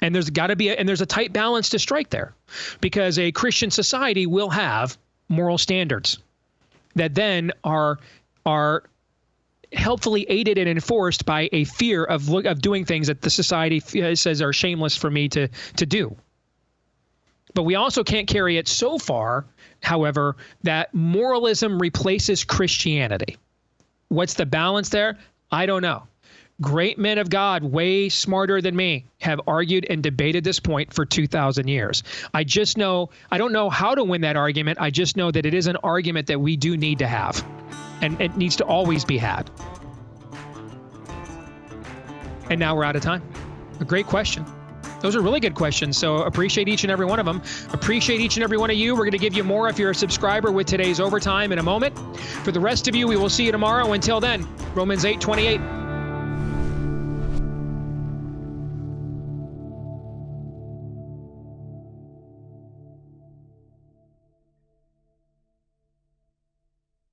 And there's got to be there's a tight balance to strike there, because a Christian society will have moral standards that then are helpfully aided and enforced by a fear of doing things that the society says are shameless for me to do. But we also can't carry it so far, however, that moralism replaces Christianity. What's the balance there? I don't know. Great men of God, way smarter than me, have argued and debated this point for 2,000 years. I don't know how to win that argument. I just know that it is an argument that we do need to have, and it needs to always be had. And now we're out of time. A great question. Those are really good questions, so appreciate each and every one of them. Appreciate each and every one of you. We're going to give you more if you're a subscriber with today's Overtime in a moment. For the rest of you, we will see you tomorrow. Until then, Romans 8:28.